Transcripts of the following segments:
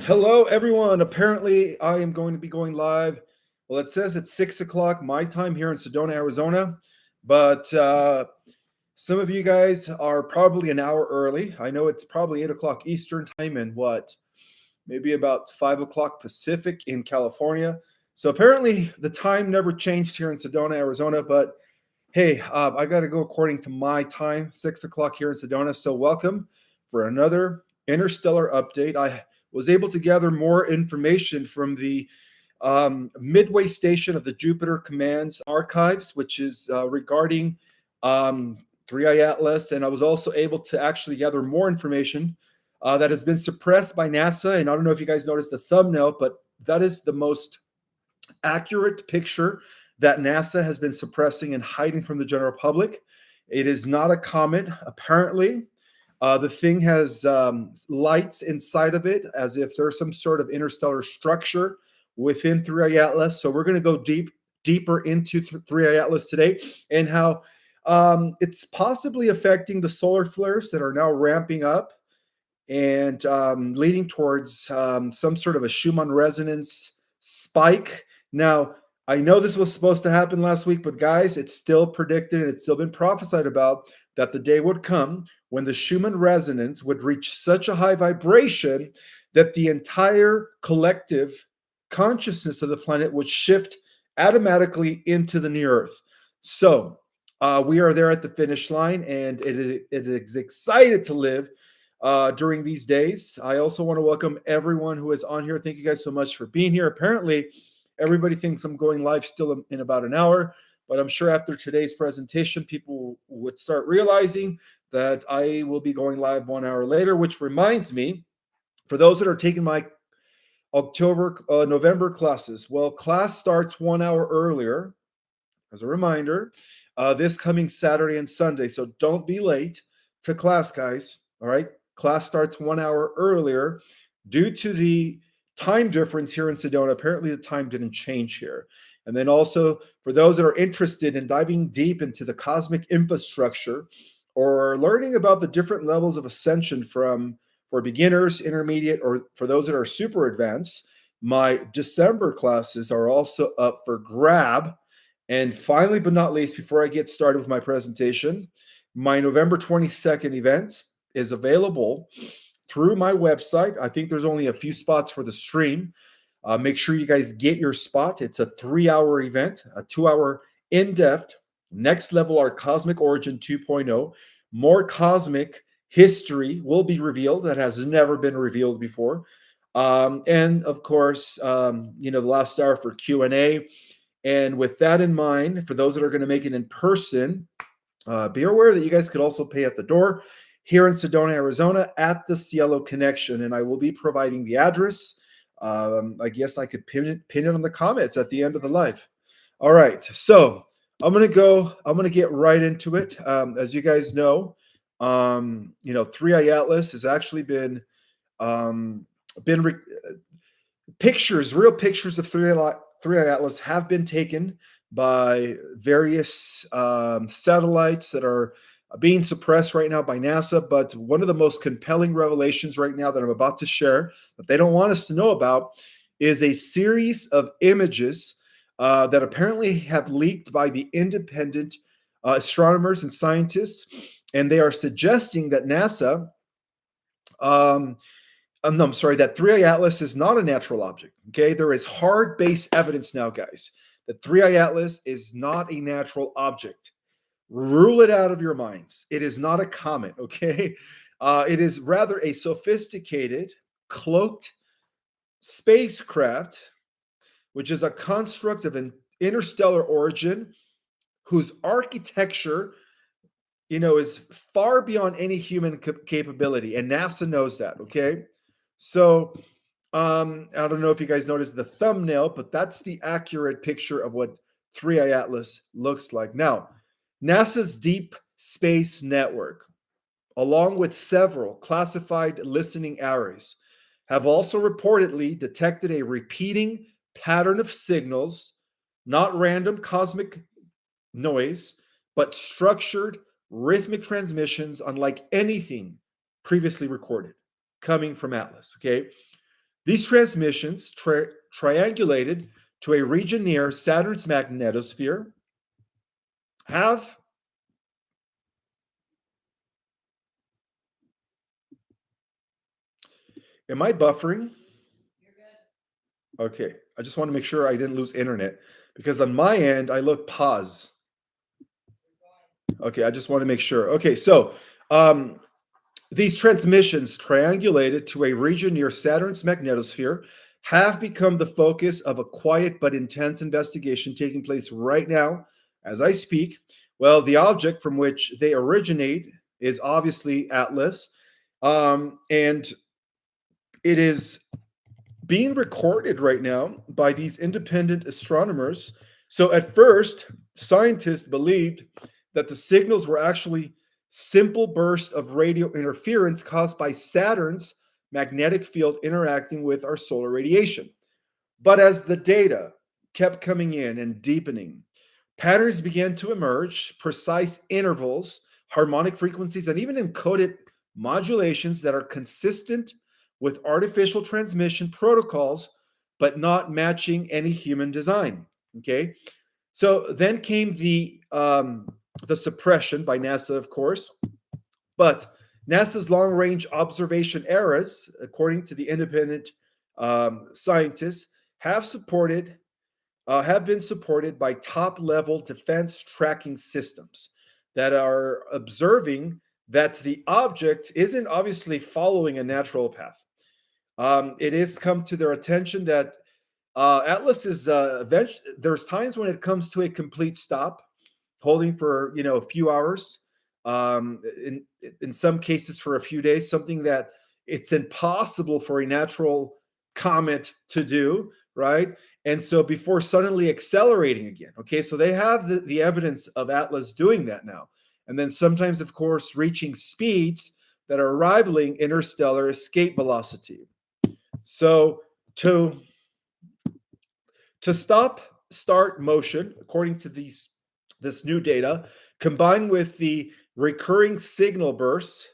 Hello, everyone. Apparently, I am going to be going live. Well, it says it's 6 o'clock my time here in Sedona, Arizona, but some of you guys are probably an hour early. I know it's probably 8 o'clock Eastern time and maybe about 5 o'clock Pacific in California. So apparently, the time never changed here in Sedona, Arizona, but hey, I got to go according to my time, 6 o'clock here in Sedona. So, welcome for another Interstellar update. I was able to gather more information from the Midway Station of the Jupiter Command's archives, which is regarding um, 3i Atlas. And I was also able to actually gather more information that has been suppressed by NASA. And I don't know if you guys noticed the thumbnail, but that is the most accurate picture that NASA has been suppressing and hiding from the general public. It is not a comet, apparently. The thing has lights inside of it as if there's some sort of interstellar structure within 3i Atlas. So we're going to go deeper into 3i Atlas today and how it's possibly affecting the solar flares that are now ramping up and leading towards some sort of a Schumann resonance spike. Now, I know this was supposed to happen last week, but guys, it's still predicted and it's still been prophesied about that the day would come when the Schumann resonance would reach such a high vibration that the entire collective consciousness of the planet would shift automatically into the near Earth. So we are there at the finish line, and it is excited to live during these days. I also want to welcome everyone who is on here. Thank you guys so much for being here. Apparently, everybody thinks I'm going live still in about an hour, but I'm sure after today's presentation, people would start realizing that I will be going live 1 hour later, which reminds me, for those that are taking my November classes, well, class starts 1 hour earlier, as a reminder, this coming Saturday and Sunday. So don't be late to class, guys. All right. Class starts 1 hour earlier due to the time difference here in Sedona. Apparently, the time didn't change here. And then also, for those that are interested in diving deep into the cosmic infrastructure or learning about the different levels of ascension for beginners, intermediate, or for those that are super advanced, my December classes are also up for grab. And finally, but not least, before I get started with my presentation, my November 22nd event is available through my website. I think there's only a few spots for the stream. Make sure you guys get your spot. It's a 3-hour event, a 2-hour in-depth, next level art cosmic origin 2.0. More cosmic history will be revealed that has never been revealed before. And of course, the last hour for Q&A. And with that in mind, for those that are going to make it in person, be aware that you guys could also pay at the door here in Sedona, Arizona at the Cielo Connection. And I will be providing the address. I guess I could pin it on the comments at the end of the live. All right. So I'm going to get right into it. As you guys know, 3i Atlas has actually been real pictures of 3i Atlas have been taken by various satellites that are being suppressed right now by NASA. But one of the most compelling revelations right now that I'm about to share that they don't want us to know about is a series of images that apparently have leaked by the independent astronomers and scientists. And they are suggesting that NASA no, I'm sorry, that 3i Atlas is not a natural object. Okay, there is hard base evidence now, guys, that 3i Atlas is not a natural object. Rule it out of your minds. It is not a comet. Okay, it is rather a sophisticated, cloaked spacecraft, which is a construct of an interstellar origin, whose architecture, is far beyond any human capability, and NASA knows that. Okay. So I don't know if you guys noticed the thumbnail, but that's the accurate picture of what 3i Atlas looks like. Now, NASA's Deep Space Network, along with several classified listening arrays, have also reportedly detected a repeating pattern of signals, not random cosmic noise, but structured rhythmic transmissions unlike anything previously recorded coming from Atlas. Okay. These transmissions triangulated to a region near Saturn's magnetosphere have Am I buffering? Okay. I just want to make sure I didn't lose internet because on my end, I look pause. Okay. I just want to make sure. Okay. So, um, these transmissions, triangulated to a region near Saturn's magnetosphere, have become the focus of a quiet but intense investigation taking place right now as I speak. Well, the object from which they originate is obviously Atlas, and it is being recorded right now by these independent astronomers. So at first, scientists believed that the signals were actually simple bursts of radio interference caused by Saturn's magnetic field interacting with our solar radiation. But as the data kept coming in and deepening, patterns began to emerge, precise intervals, harmonic frequencies, and even encoded modulations that are consistent with artificial transmission protocols, but not matching any human design. Okay, so then came the suppression by NASA, of course, but NASA's long-range observation errors, according to the independent scientists, have supported have been supported by top-level defense tracking systems that are observing that the object isn't obviously following a natural path. It has come to their attention that Atlas is there's times when it comes to a complete stop, holding for a few hours, in some cases for a few days, something that it's impossible for a natural comet to do, right? And so before suddenly accelerating again, okay, so they have the evidence of Atlas doing that now, and then sometimes, of course, reaching speeds that are rivaling interstellar escape velocity. So to stop start motion, according to this new data, combined with the recurring signal bursts,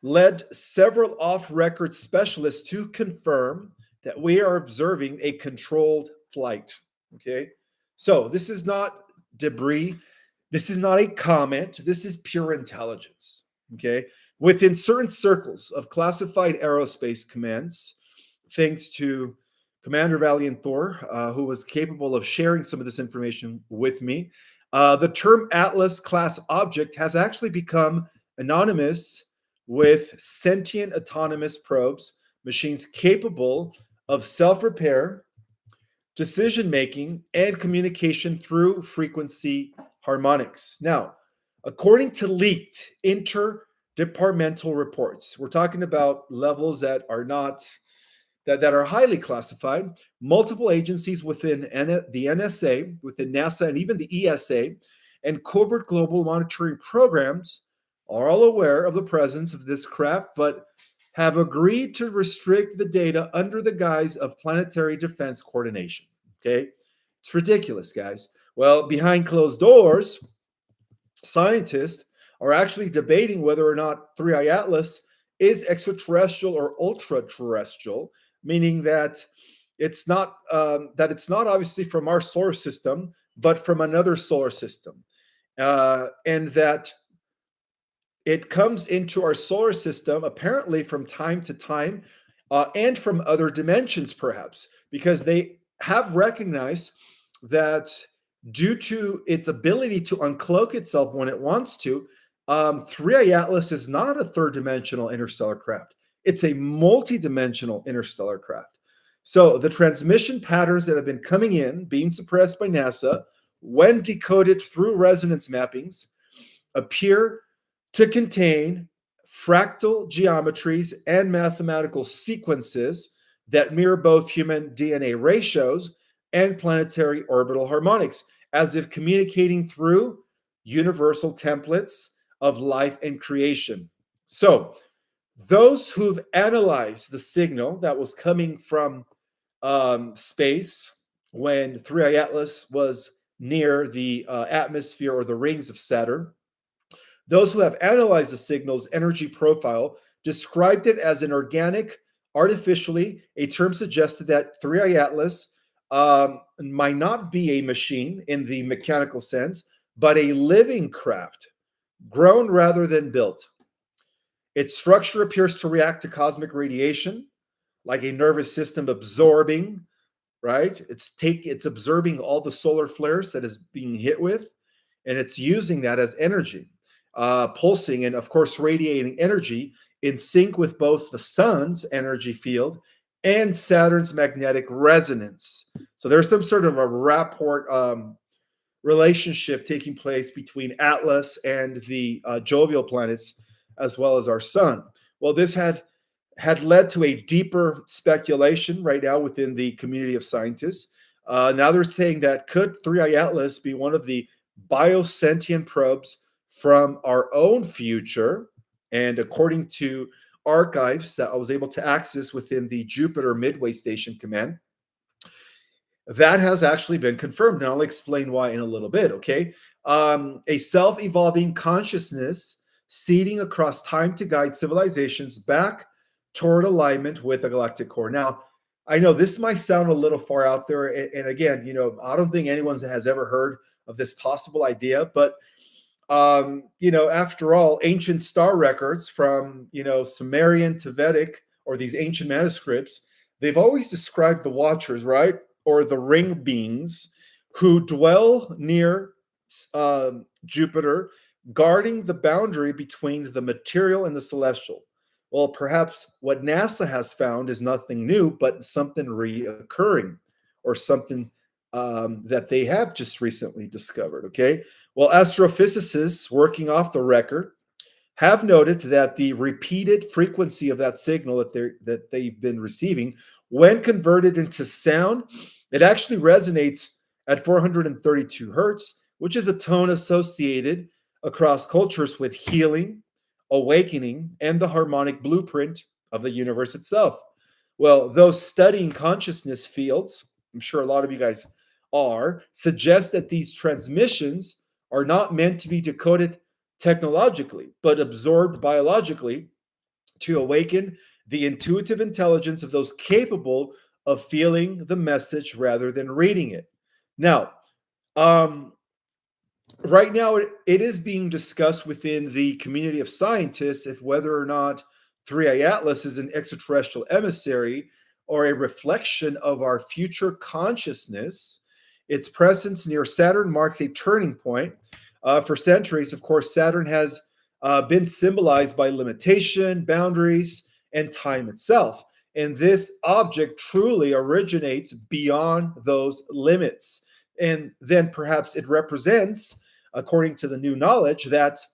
led several off-record specialists to confirm that we are observing a controlled flight. Okay, so this is not debris. This is not a comet. This is pure intelligence. Okay, within certain circles of classified aerospace commands, thanks to Commander Valiant Thor, who was capable of sharing some of this information with me. The term Atlas class object has actually become anonymous with sentient autonomous probes, machines capable of self repair, decision making, and communication through frequency harmonics. Now, according to leaked interdepartmental reports, we're talking about levels that are not that are highly classified. Multiple agencies within the NSA, within NASA, and even the ESA, and covert global monitoring programs are all aware of the presence of this craft, but have agreed to restrict the data under the guise of planetary defense coordination. Okay? It's ridiculous, guys. Well, behind closed doors, scientists are actually debating whether or not 3i Atlas is extraterrestrial or ultra terrestrial, meaning that it's not obviously from our solar system, but from another solar system, and that it comes into our solar system apparently from time to time, and from other dimensions, perhaps, because they have recognized that due to its ability to uncloak itself when it wants to, 3i Atlas is not a third dimensional interstellar craft. It's a multi-dimensional interstellar craft. So the transmission patterns that have been coming in, being suppressed by NASA, when decoded through resonance mappings, appear to contain fractal geometries and mathematical sequences that mirror both human DNA ratios and planetary orbital harmonics, as if communicating through universal templates of life and creation. So, those who've analyzed the signal that was coming from space when 3i Atlas was near the atmosphere or the rings of Saturn, those who have analyzed the signal's energy profile described it as an organic artificially, a term suggested that 3i Atlas might not be a machine in the mechanical sense, but a living craft, grown rather than built. Its structure appears to react to cosmic radiation, like a nervous system absorbing, right? It's absorbing all the solar flares that is being hit with, and it's using that as energy, pulsing and of course radiating energy in sync with both the sun's energy field and Saturn's magnetic resonance. So there's some sort of a rapport relationship taking place between Atlas and the jovial planets, as well as our sun. Well, this had led to a deeper speculation right now within the community of scientists. Now they're saying that could 3i Atlas be one of the biosentient probes from our own future? And according to archives that I was able to access within the Jupiter Midway Station Command, that has actually been confirmed. And I'll explain why in a little bit, okay? A self-evolving consciousness seeding across time to guide civilizations back toward alignment with the galactic core. Now, I know this might sound a little far out there. And again, I don't think anyone has ever heard of this possible idea, but after all, ancient star records from, Sumerian to Vedic, or these ancient manuscripts, they've always described the watchers, right? Or the ring beings who dwell near Jupiter, guarding the boundary between the material and the celestial. Well, perhaps what NASA has found is nothing new, but something reoccurring, or something that they have just recently discovered, okay? Well, astrophysicists working off the record have noted that the repeated frequency of that signal that they've been receiving, when converted into sound, it actually resonates at 432 hertz, which is a tone associated across cultures with healing, awakening, and the harmonic blueprint of the universe itself. Well, those studying consciousness fields, I'm sure a lot of you guys suggest that these transmissions are not meant to be decoded technologically, but absorbed biologically to awaken the intuitive intelligence of those capable of feeling the message rather than reading it. Now, right now, it is being discussed within the community of scientists if whether or not 3i Atlas is an extraterrestrial emissary or a reflection of our future consciousness. Its presence near Saturn marks a turning point. For centuries, of course, Saturn has been symbolized by limitation, boundaries, and time itself. And this object truly originates beyond those limits. And then perhaps it represents, according to the new knowledge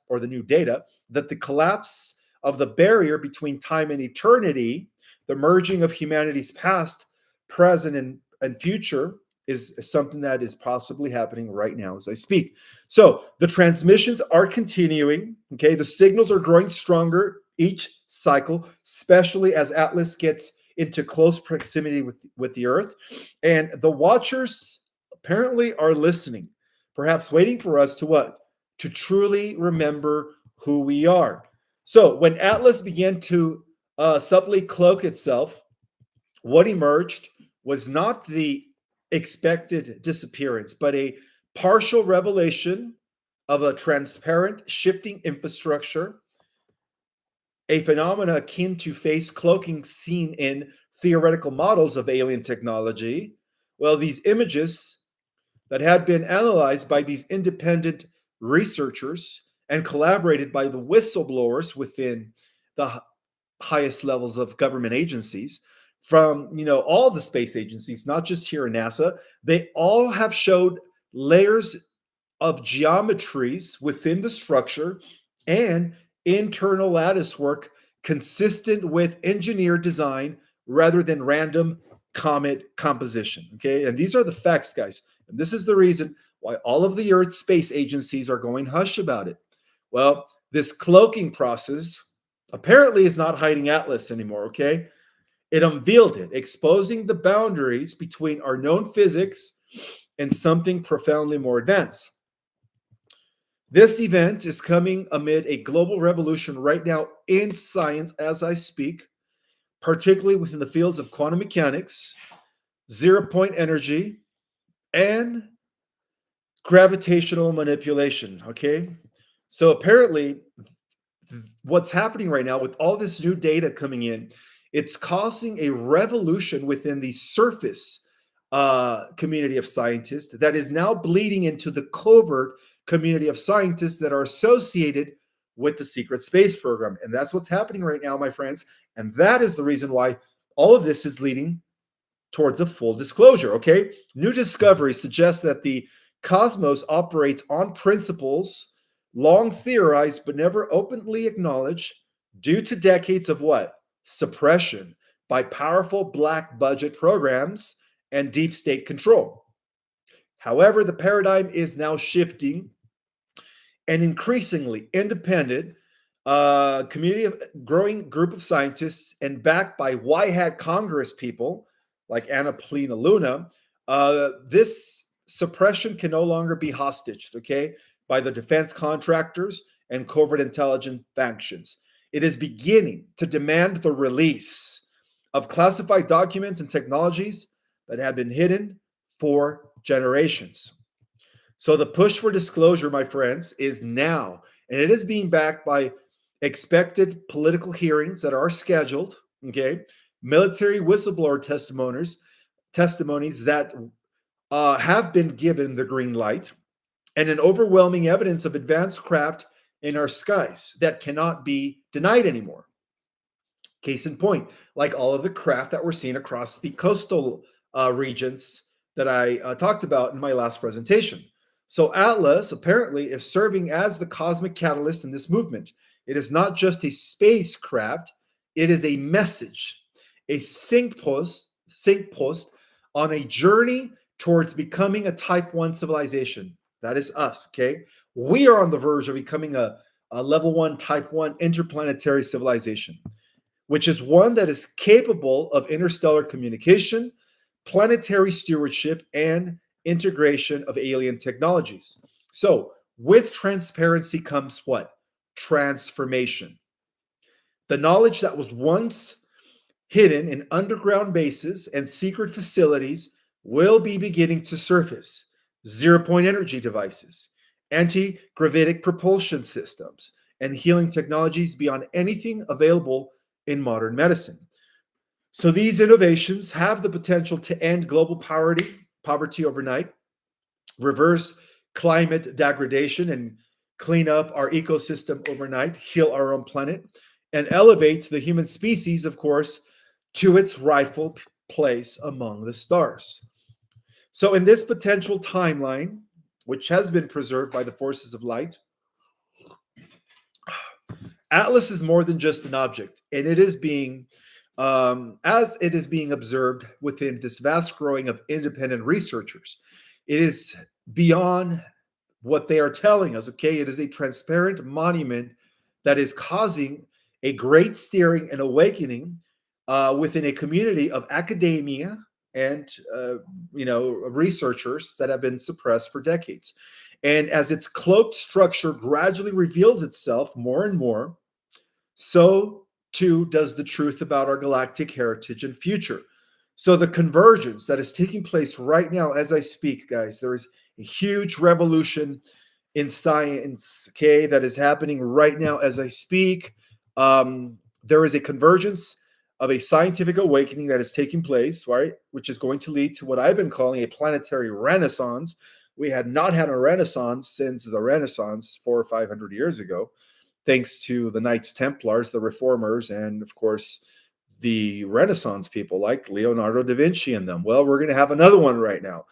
or the new data, that the collapse of the barrier between time and eternity, the merging of humanity's past, present, and future, is something that is possibly happening right now as I speak. So the transmissions are continuing. Okay, the signals are growing stronger each cycle, especially as Atlas gets into close proximity with the Earth. And the watchers apparently are listening, perhaps waiting for us to what? To truly remember who we are. So when Atlas began to subtly cloak itself, what emerged was not the expected disappearance, but a partial revelation of a transparent shifting infrastructure, a phenomena akin to face cloaking seen in theoretical models of alien technology. Well, these images that had been analyzed by these independent researchers and collaborated by the whistleblowers within the highest levels of government agencies, from all the space agencies, not just here in NASA, they all have showed layers of geometries within the structure and internal lattice work consistent with engineered design rather than random comet composition. Okay, and these are the facts, guys. And this is the reason why all of the Earth space agencies are going hush about it. Well, this cloaking process apparently is not hiding Atlas anymore, okay? It unveiled it, exposing the boundaries between our known physics and something profoundly more advanced. This event is coming amid a global revolution right now in science as I speak, particularly within the fields of quantum mechanics, zero point energy, and gravitational manipulation. Okay. So apparently, what's happening right now with all this new data coming in, it's causing a revolution within the surface community of scientists that is now bleeding into the covert community of scientists that are associated with the secret space program. And that's what's happening right now, my friends. And that is the reason why all of this is leading towards a full disclosure. Okay. New discoveries suggest that the cosmos operates on principles long theorized but never openly acknowledged due to decades of what? Suppression by powerful black budget programs and deep state control. However, the paradigm is now shifting. An increasingly independent community of growing group of scientists and backed by white hat Congress people like Anna Polina Luna, this suppression can no longer be hostaged, okay, by the defense contractors and covert intelligence factions. It is beginning to demand the release of classified documents and technologies that have been hidden for generations. So the push for disclosure, my friends, is now, and it is being backed by expected political hearings that are scheduled, okay, military whistleblower testimonies that have been given the green light, and an overwhelming evidence of advanced craft in our skies that cannot be denied anymore. Case in point, like all of the craft that we're seeing across the coastal regions that I talked about in my last presentation. So Atlas apparently is serving as the cosmic catalyst in this movement. It is not just a spacecraft, it is a message, a sync post on a journey towards becoming a type 1 civilization. That is us, okay? We are on the verge of becoming a level 1 type 1 interplanetary civilization, which is one that is capable of interstellar communication, planetary stewardship, and integration of alien technologies. So, with transparency comes what? Transformation. The knowledge that was once hidden in underground bases and secret facilities will be beginning to surface. Zero point energy devices, anti gravitic propulsion systems, and healing technologies beyond anything available in modern medicine. So these innovations have the potential to end global poverty overnight, reverse climate degradation and clean up our ecosystem overnight, heal our own planet, and elevate the human species, of course, to its rightful place among the stars. So in this potential timeline, which has been preserved by the forces of light, Atlas is more than just an object, and it is being, as it is being observed within this vast growing of independent researchers, it is beyond what they are telling us. Okay, it is a transparent monument that is causing a great steering and awakening within a community of academia and researchers that have been suppressed for decades. And as its cloaked structure gradually reveals itself more and more, so too does the truth about our galactic heritage and future. So the convergence that is taking place right now as I speak, guys, there is a huge revolution in science, okay, that is happening right now as I speak. There is a convergence of a scientific awakening that is taking place, right, which is going to lead to what I've been calling a planetary renaissance. We had not had a renaissance since the Renaissance 400 or 500 years ago, thanks to the Knights Templars, the Reformers, and of course, the Renaissance people like Leonardo da Vinci and them. Well, we're going to have another one right now.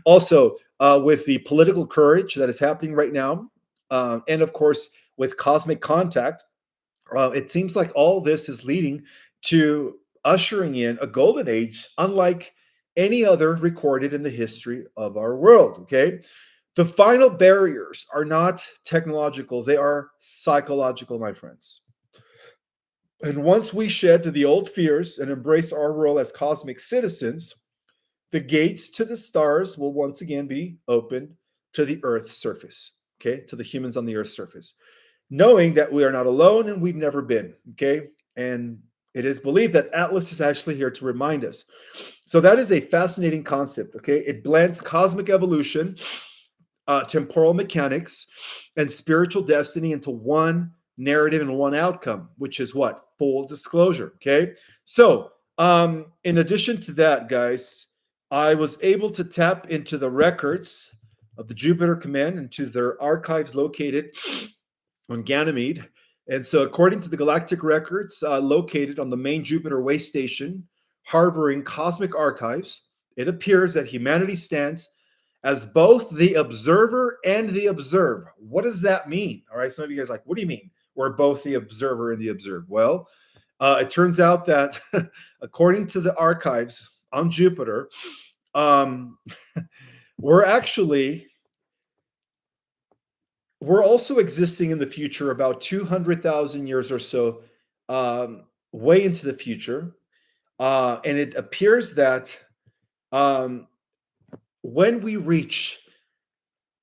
Also, with the political courage that is happening right now, and of course, with cosmic contact, it seems like all this is leading to ushering in a golden age, unlike any other recorded in the history of our world. Okay. The final barriers are not technological, they are psychological, my friends. And once we shed the old fears and embrace our role as cosmic citizens, the gates to the stars will once again be open to the Earth's surface, okay, to the humans on the Earth's surface, knowing that we are not alone and we've never been, okay? And It is believed that Atlas is actually here to remind us. So that is a fascinating concept, okay? It blends cosmic evolution, temporal mechanics, and spiritual destiny into one narrative and one outcome, which is what? Full disclosure, okay? So, in addition to that, guys, I was able to tap into the records of the Jupiter Command, into their archives located on Ganymede. And so, according to the galactic records located on the main Jupiter way station, harboring cosmic archives, it appears that humanity stands as both the observer and the observed. What does that mean? All right, some of you guys are like, what do you mean? We're both the observer and the observed. Well, it turns out that according to the archives on Jupiter, um, we're actually we're also existing in the future about 200,000 years or so, way into the future. And it appears that um, when we reach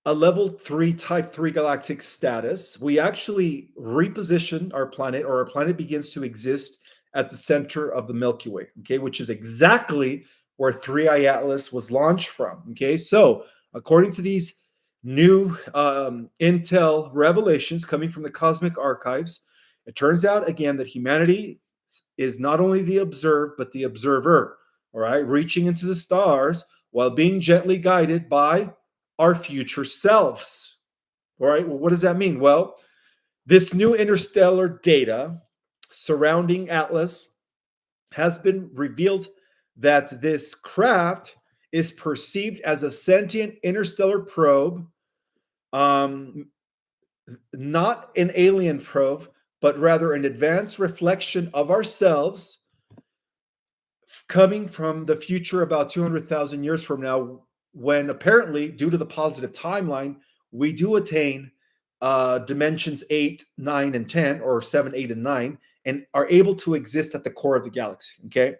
a level 3, type 3 galactic status, we actually reposition our planet, or our planet begins to exist at the center of the Milky Way, okay, which is exactly where 3i Atlas was launched from, okay? So, according to these new intel revelations coming from the cosmic archives, it turns out again that humanity is not only the observed, but the observer, all right, reaching into the stars while being gently guided by our future selves. All right, well, what does that mean? Well, this new interstellar data surrounding Atlas has been revealed that this craft is perceived as a sentient interstellar probe, um, not an alien probe, but rather an advanced reflection of ourselves coming from the future about 200,000 years from now, when apparently, due to the positive timeline, we do attain dimensions 8, 9, and 10, or 7, 8, and 9, and are able to exist at the core of the galaxy. Okay.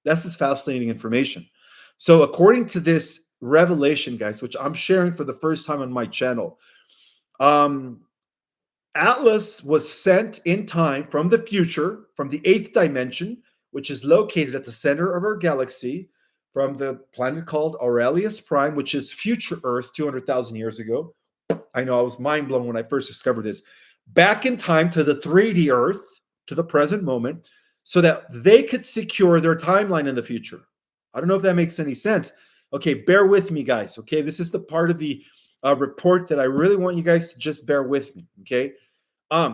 That's just fascinating information. So, according to this revelation, guys, which I'm sharing for the first time on my channel, um, Atlas was sent in time from the future, from the eighth dimension, which is located at the center of our galaxy, from the planet called Auralis Prime, which is future Earth 200,000 years ago. I know I was mind blown when I first discovered this. Back in time to the 3D Earth, to the present moment, so that they could secure their timeline in the future. I don't know if that makes any sense. Okay, bear with me, guys. Okay, this is the part of the report that I really want you guys to just bear with me. Okay,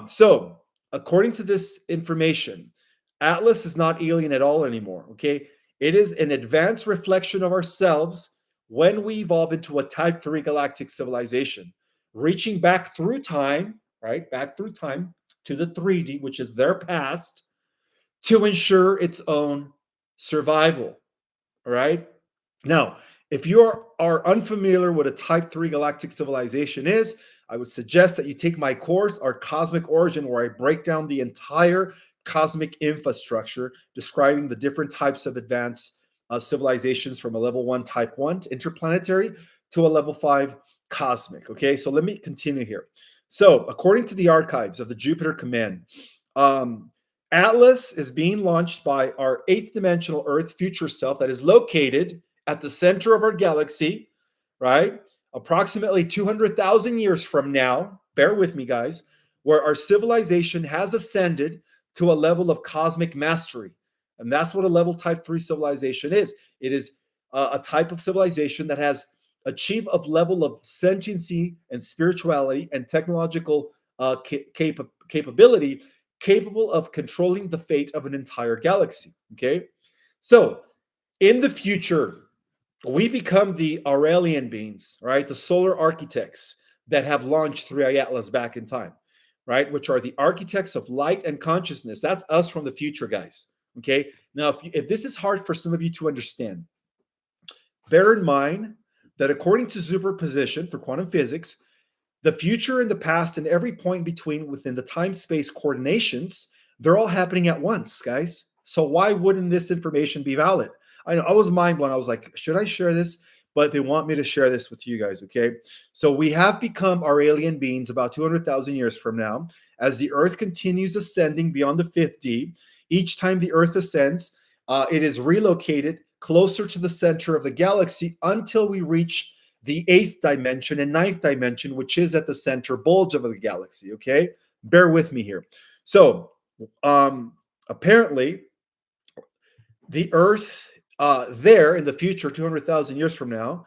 so according to this information, Atlas is not alien at all anymore. Okay, it is an advanced reflection of ourselves when we evolve into a Type 3 galactic civilization, reaching back through time, right? Back through time to the 3D, which is their past, to ensure its own survival. All right. Now, if you are unfamiliar what a Type 3 galactic civilization is, I would suggest that you take my course, Our Cosmic Origin, where I break down the entire cosmic infrastructure, describing the different types of advanced civilizations from a level 1, type 1 interplanetary to a level 5 cosmic. Okay, so let me continue here. So, according to the archives of the Jupiter Command, um, Atlas is being launched by our eighth dimensional Earth future self that is located at the center of our galaxy, right? Approximately 200,000 years from now, bear with me, guys, where our civilization has ascended to a level of cosmic mastery. And that's what a level type 3 civilization is. It is a type of civilization that has achieved a level of sentiency and spirituality and technological capability capable of controlling the fate of an entire galaxy. Okay. So in the future, we become the Aurelian beings, right? The solar architects that have launched 3i Atlas back in time, right? Which are the architects of light and consciousness. That's us from the future, guys. Okay. Now, if this is hard for some of you to understand, bear in mind that according to superposition for quantum physics, the future and the past and every point between within the time-space coordinations, they're all happening at once, guys. So why wouldn't this information be valid? I know I was mind blown. I was like, should I share this? But they want me to share this with you guys, okay? So we have become our alien beings about 200,000 years from now. As the Earth continues ascending beyond the 5D, Each time the Earth ascends, it is relocated closer to the center of the galaxy until we reach the 8th dimension and 9th dimension, which is at the center bulge of the galaxy. Okay, bear with me here. So, apparently, the Earth there in the future, 200,000 years from now,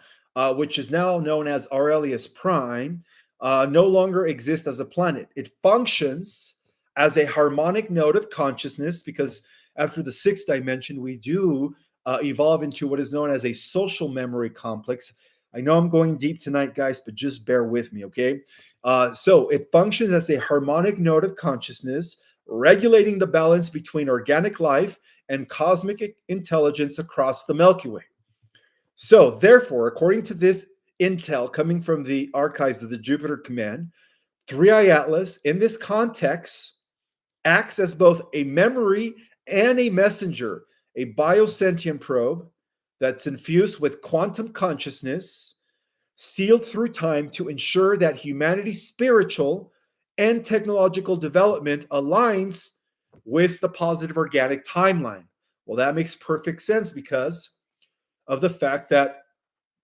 which is now known as Auralis Prime, no longer exists as a planet. It functions as a harmonic node of consciousness because after the 6th dimension, we do evolve into what is known as a social memory complex. I know I'm going deep tonight, guys, but just bear with me, okay? So it functions as a harmonic node of consciousness, regulating the balance between organic life and cosmic intelligence across the Milky Way. So, therefore, according to this intel coming from the archives of the Jupiter Command, 3i Atlas in this context acts as both a memory and a messenger, a biosentient probe that's infused with quantum consciousness, sealed through time to ensure that humanity's spiritual and technological development aligns with the positive organic timeline. Well, that makes perfect sense because of the fact that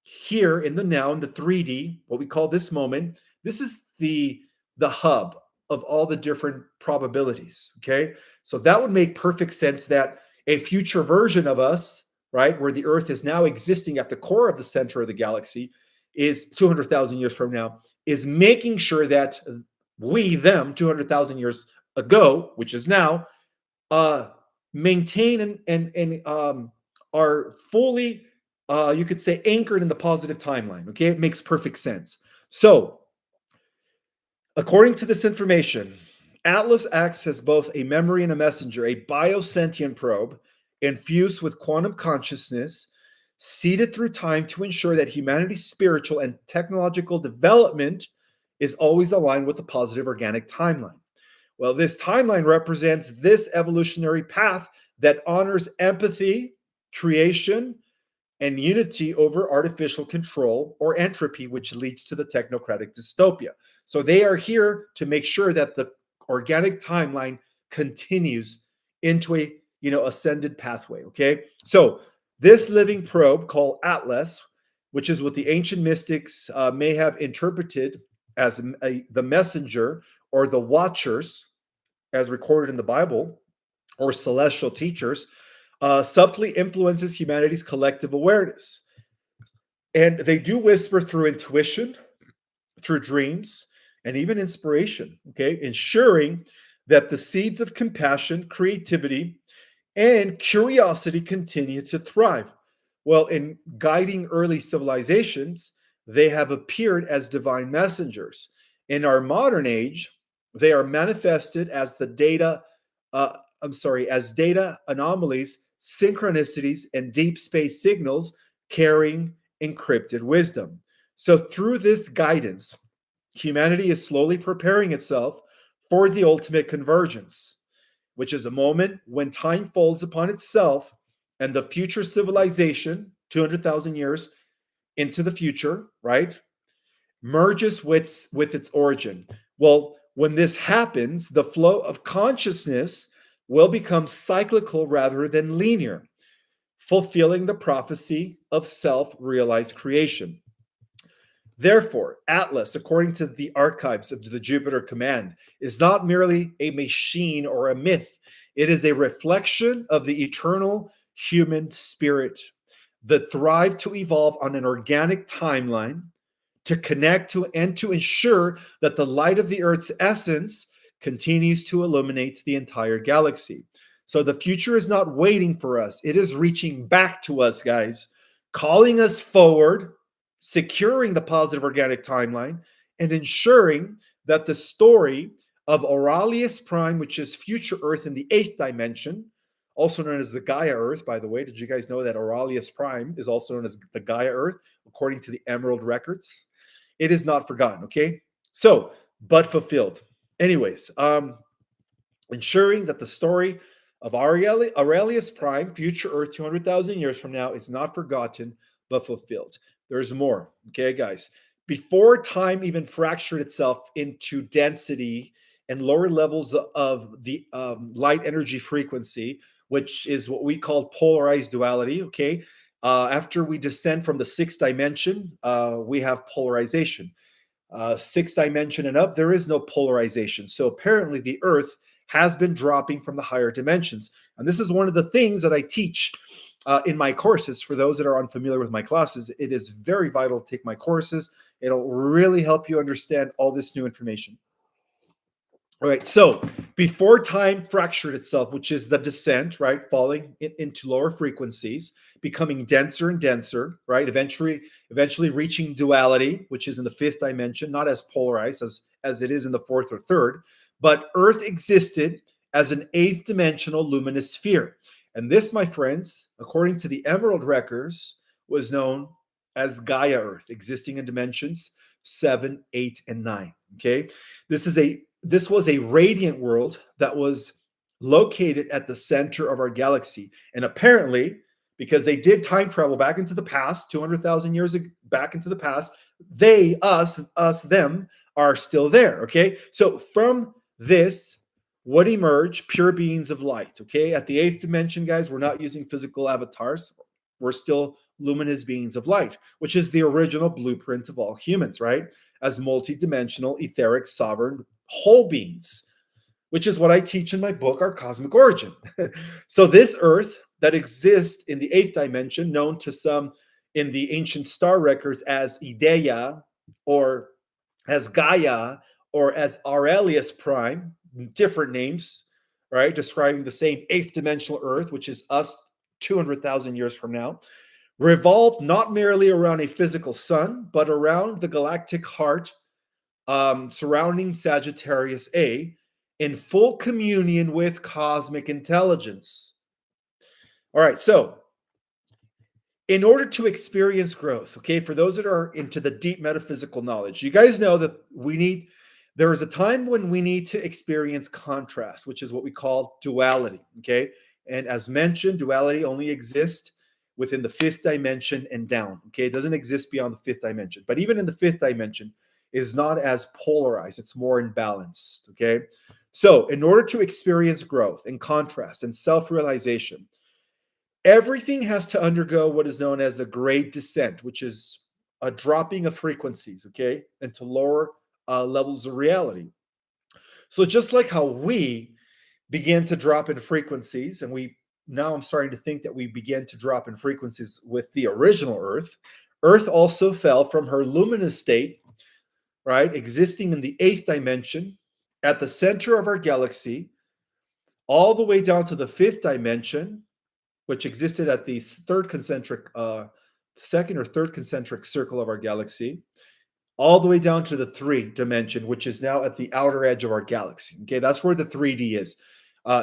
here in the now, in the 3D, what we call this moment, this is the hub of all the different probabilities. Okay, so that would make perfect sense that a future version of us, right, where the Earth is now existing at the core of the center of the galaxy, is 200,000 years from now, is making sure that we, them, 200,000 years ago, which is now, maintain and are fully, you could say, anchored in the positive timeline. Okay, it makes perfect sense. So, according to this information, Atlas acts as both a memory and a messenger, a biosentient probe infused with quantum consciousness, seeded through time to ensure that humanity's spiritual and technological development is always aligned with the positive organic timeline. Well, this timeline represents this evolutionary path that honors empathy, creation, and unity over artificial control or entropy, which leads to the technocratic dystopia. So they are here to make sure that the organic timeline continues into a ascended pathway. Okay, so this living probe called Atlas, which is what the ancient mystics may have interpreted as the messenger or the watchers, as recorded in the Bible, or celestial teachers, subtly influences humanity's collective awareness. And they do whisper through intuition, through dreams, and even inspiration, okay? Ensuring that the seeds of compassion, creativity, and curiosity continue to thrive. Well, in guiding early civilizations, they have appeared as divine messengers. In our modern age, they are manifested as as data anomalies, synchronicities, and deep space signals carrying encrypted wisdom. So, through this guidance, humanity is slowly preparing itself for the ultimate convergence, which is a moment when time folds upon itself and the future civilization, 200,000 years into the future, right, merges with its origin. Well, when this happens, the flow of consciousness will become cyclical rather than linear, fulfilling the prophecy of self-realized creation. Therefore, Atlas, according to the archives of the Jupiter Command, is not merely a machine or a myth. It is a reflection of the eternal human spirit, the thrive to evolve on an organic timeline, to connect to and to ensure that the light of the Earth's essence continues to illuminate the entire galaxy. So the future is not waiting for us. It is reaching back to us, guys, calling us forward, securing the positive organic timeline, and ensuring that the story of Auralis Prime, which is future Earth in the 8th dimension, also known as the Gaia Earth, by the way. Did you guys know that Auralis Prime is also known as the Gaia Earth, according to the Emerald Records? It is not forgotten, okay? So, but fulfilled. Anyways, ensuring that the story of Aurelius Prime, future Earth 200,000 years from now, is not forgotten, but fulfilled. There's more, okay, guys? Before time even fractured itself into density and lower levels of the light energy frequency, which is what we call polarized duality. Okay. After we descend from the sixth dimension, we have polarization. Sixth dimension and up, there is no polarization. So apparently, the Earth has been dropping from the higher dimensions. And this is one of the things that I teach in my courses. For those that are unfamiliar with my classes, it is very vital to take my courses. It'll really help you understand all this new information. All right, so before time fractured itself, which is the descent, right, falling into lower frequencies, becoming denser and denser, right, eventually reaching duality, which is in the fifth dimension, not as polarized as it is in the fourth or third, but Earth existed as an eighth dimensional luminous sphere. And this, my friends, according to the Emerald Records, was known as Gaia Earth, existing in dimensions 7, 8, and 9. Okay, this was a radiant world that was located at the center of our galaxy. And apparently, because they did time travel back into the past, 200,000 years back into the past, them are still there. Okay. So from this would emerge pure beings of light. Okay. At the eighth dimension, guys, we're not using physical avatars. We're still luminous beings of light, which is the original blueprint of all humans, right? As multidimensional, etheric, sovereign, whole beings, which is what I teach in my book, Our Cosmic Origin. So this Earth that exists in the eighth dimension, known to some in the ancient star records as Ideia, or as Gaia, or as Auralis Prime, different names, right? Describing the same eighth dimensional Earth, which is us 200,000 years from now, revolved not merely around a physical sun, but around the galactic heart surrounding Sagittarius A, in full communion with cosmic intelligence. All right, so in order to experience growth, okay, for those that are into the deep metaphysical knowledge, you guys know that there is a time when we need to experience contrast, which is what we call duality, okay? And as mentioned, duality only exists within the fifth dimension and down, okay? It doesn't exist beyond the fifth dimension. But even in the fifth dimension, is not as polarized, it's more imbalanced, okay? So in order to experience growth and contrast and self-realization, everything has to undergo what is known as a great descent, which is a dropping of frequencies, okay, into lower levels of reality. So just like how we began to drop in frequencies, and now I'm starting to think that we began to drop in frequencies with the original Earth. Earth also fell from her luminous state, right, existing in the eighth dimension at the center of our galaxy, all the way down to the fifth dimension, which existed at the second or third concentric circle of our galaxy, all the way down to the 3 dimension, which is now at the outer edge of our galaxy. Okay, that's where the 3D is.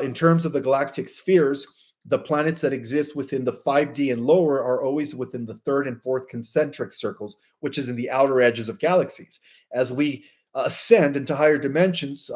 In terms of the galactic spheres, the planets that exist within the 5D and lower are always within the third and fourth concentric circles, which is in the outer edges of galaxies. As we ascend into higher dimensions,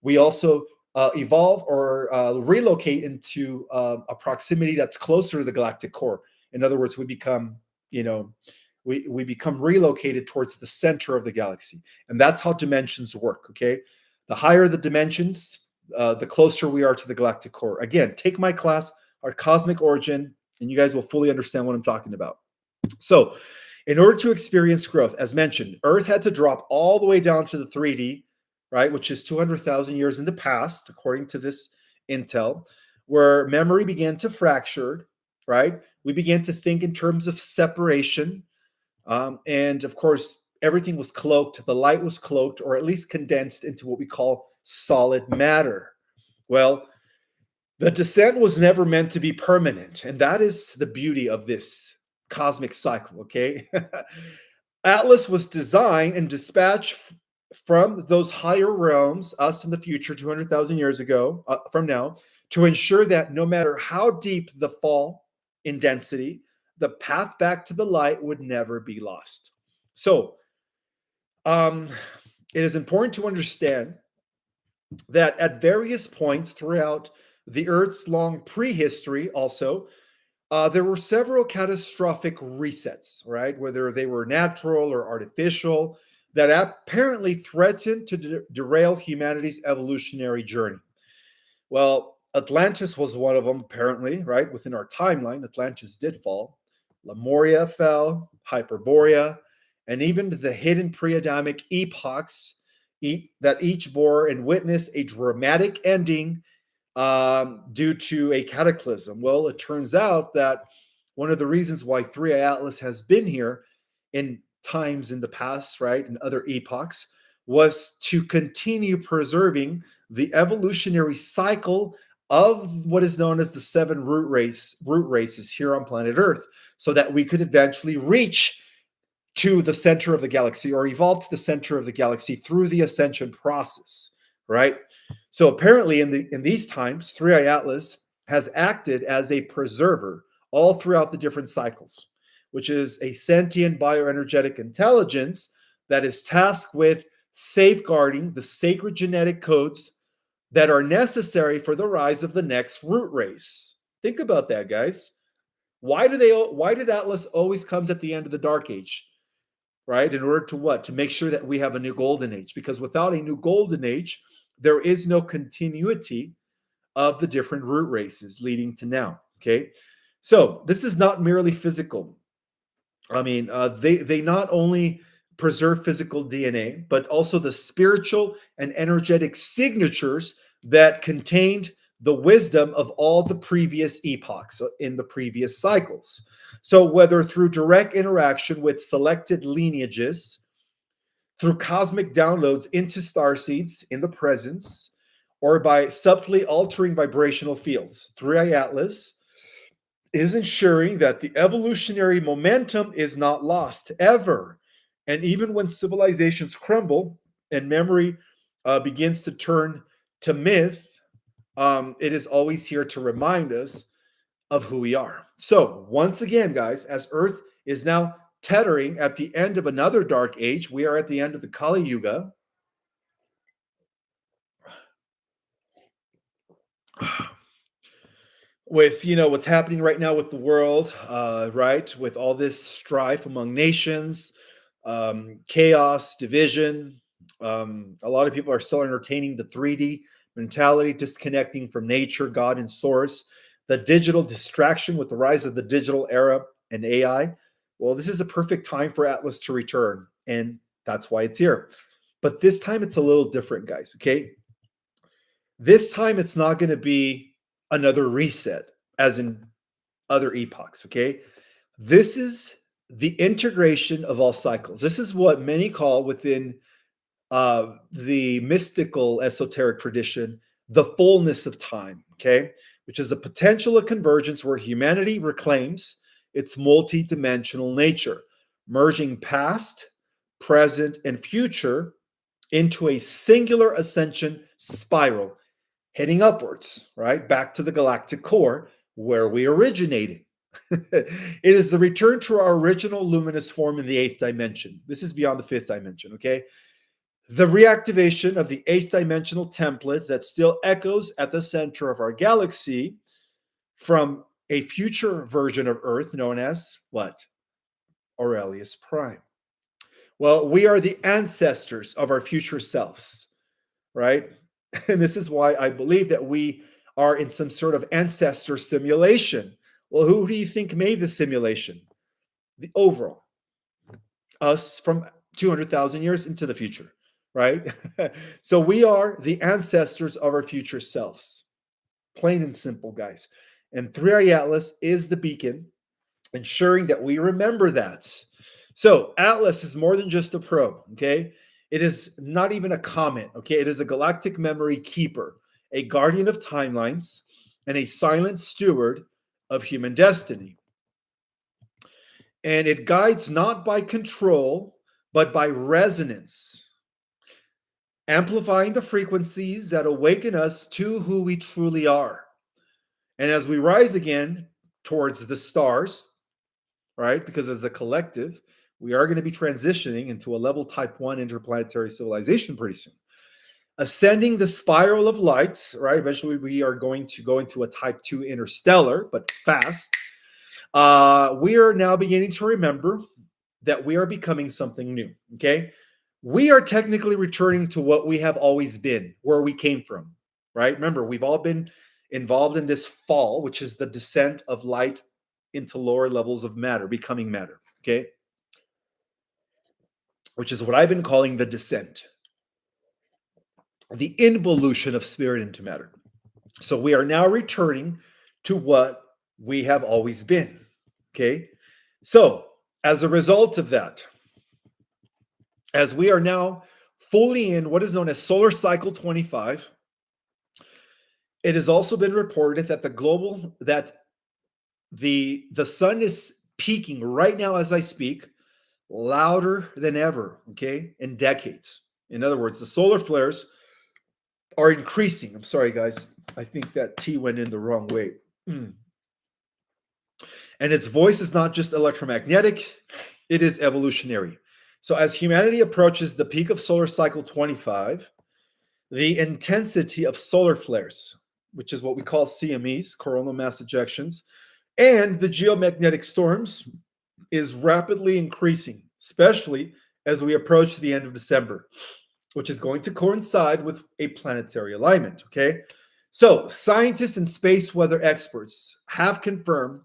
we also evolve or relocate into a proximity that's closer to the galactic core. In other words, we become, we become relocated towards the center of the galaxy. And that's how dimensions work, okay? The higher the dimensions, the closer we are to the galactic core. Again, take my class, Our Cosmic Origin, and you guys will fully understand what I'm talking about. So in order to experience growth, as mentioned, Earth had to drop all the way down to the 3D, right, which is 200,000 years in the past, according to this intel, where memory began to fracture, right? We began to think in terms of separation. And of course, everything was cloaked. The light was cloaked, or at least condensed into what we call solid matter. Well, the descent was never meant to be permanent. And that is the beauty of this cosmic cycle, okay? Atlas was designed and dispatched from those higher realms, us in the future, 200,000 years ago, from now, to ensure that no matter how deep the fall in density, the path back to the light would never be lost. So, it is important to understand that at various points throughout the Earth's long prehistory, also, there were several catastrophic resets, right? Whether they were natural or artificial, that apparently threatened to derail humanity's evolutionary journey. Well, Atlantis was one of them, apparently, right? Within our timeline, Atlantis did fall. Lemuria fell, Hyperborea, and even the hidden pre-Adamic epochs that each bore and witnessed a dramatic ending due to a cataclysm. Well, it turns out that one of the reasons why 3i Atlas has been here in times in the past, right, and other epochs, was to continue preserving the evolutionary cycle of what is known as the 7 root races here on planet Earth, so that we could eventually reach to the center of the galaxy or evolve to the center of the galaxy through the ascension process, right? So apparently in these times, 3i Atlas has acted as a preserver all throughout the different cycles, which is a sentient bioenergetic intelligence that is tasked with safeguarding the sacred genetic codes that are necessary for the rise of the next root race. Think about that, guys. Why did Atlas always comes at the end of the dark age? Right? In order to what? To make sure that we have a new golden age. Because without a new golden age, there is no continuity of the different root races leading to now. Okay. So this is not merely physical. I mean, they not only preserve physical DNA, but also the spiritual and energetic signatures that contained the wisdom of all the previous epochs in the previous cycles. So whether through direct interaction with selected lineages, through cosmic downloads into starseeds in the presence, or by subtly altering vibrational fields, 3i Atlas is ensuring that the evolutionary momentum is not lost ever. And even when civilizations crumble and memory begins to turn to myth, it is always here to remind us of who we are. So once again, guys, as Earth is now tethering at the end of another dark age, we are at the end of the Kali Yuga. With what's happening right now with the world, right, with all this strife among nations, chaos, division, a lot of people are still entertaining the 3D mentality, disconnecting from nature, God, and source, the digital distraction with the rise of the digital era and AI. Well, this is a perfect time for Atlas to return, and that's why it's here. But this time it's a little different, guys. Okay, this time it's not going to be another reset as in other epochs. Okay, this is the integration of all cycles. This is what many call within the mystical esoteric tradition the fullness of time. Okay, which is a potential of convergence where humanity reclaims its multidimensional nature, merging past, present, and future into a singular ascension spiral heading upwards, right? Back to the galactic core where we originated. It is the return to our original luminous form in the 8th dimension. This is beyond the 5th dimension, okay? The reactivation of the 8th dimensional template that still echoes at the center of our galaxy from a future version of Earth known as what? Auralis Prime. Well, we are the ancestors of our future selves, right? And this is why I believe that we are in some sort of ancestor simulation. Well, who do you think made the simulation? The overall, us from 200,000 years into the future, right? So we are the ancestors of our future selves. Plain and simple, guys. And 3i Atlas is the beacon, ensuring that we remember that. So Atlas is more than just a probe, okay? It is not even a comet, okay? It is a galactic memory keeper, a guardian of timelines, and a silent steward of human destiny. And it guides not by control, but by resonance, amplifying the frequencies that awaken us to who we truly are. And as we rise again towards the stars, right? Because as a collective, we are going to be transitioning into a level type 1 interplanetary civilization pretty soon. Ascending the spiral of light, right? Eventually, we are going to go into a type 2 interstellar, but fast. We are now beginning to remember that we are becoming something new, okay? We are technically returning to what we have always been, where we came from, right? Remember, we've all been involved in this fall, which is the descent of light into lower levels of matter, becoming matter, okay? Which is what I've been calling the descent, the involution of spirit into matter. So we are now returning to what we have always been, okay? So as a result of that, as we are now fully in what is known as solar cycle 25, it has also been reported that the sun is peaking right now as I speak, louder than ever, okay, in decades. In other words, the solar flares are increasing. I'm sorry, guys. I think that tea went in the wrong way. Mm. And its voice is not just electromagnetic, it is evolutionary. So as humanity approaches the peak of solar cycle 25, the intensity of solar flares, which is what we call CMEs, coronal mass ejections, and the geomagnetic storms is rapidly increasing, especially as we approach the end of December, which is going to coincide with a planetary alignment, okay? So scientists and space weather experts have confirmed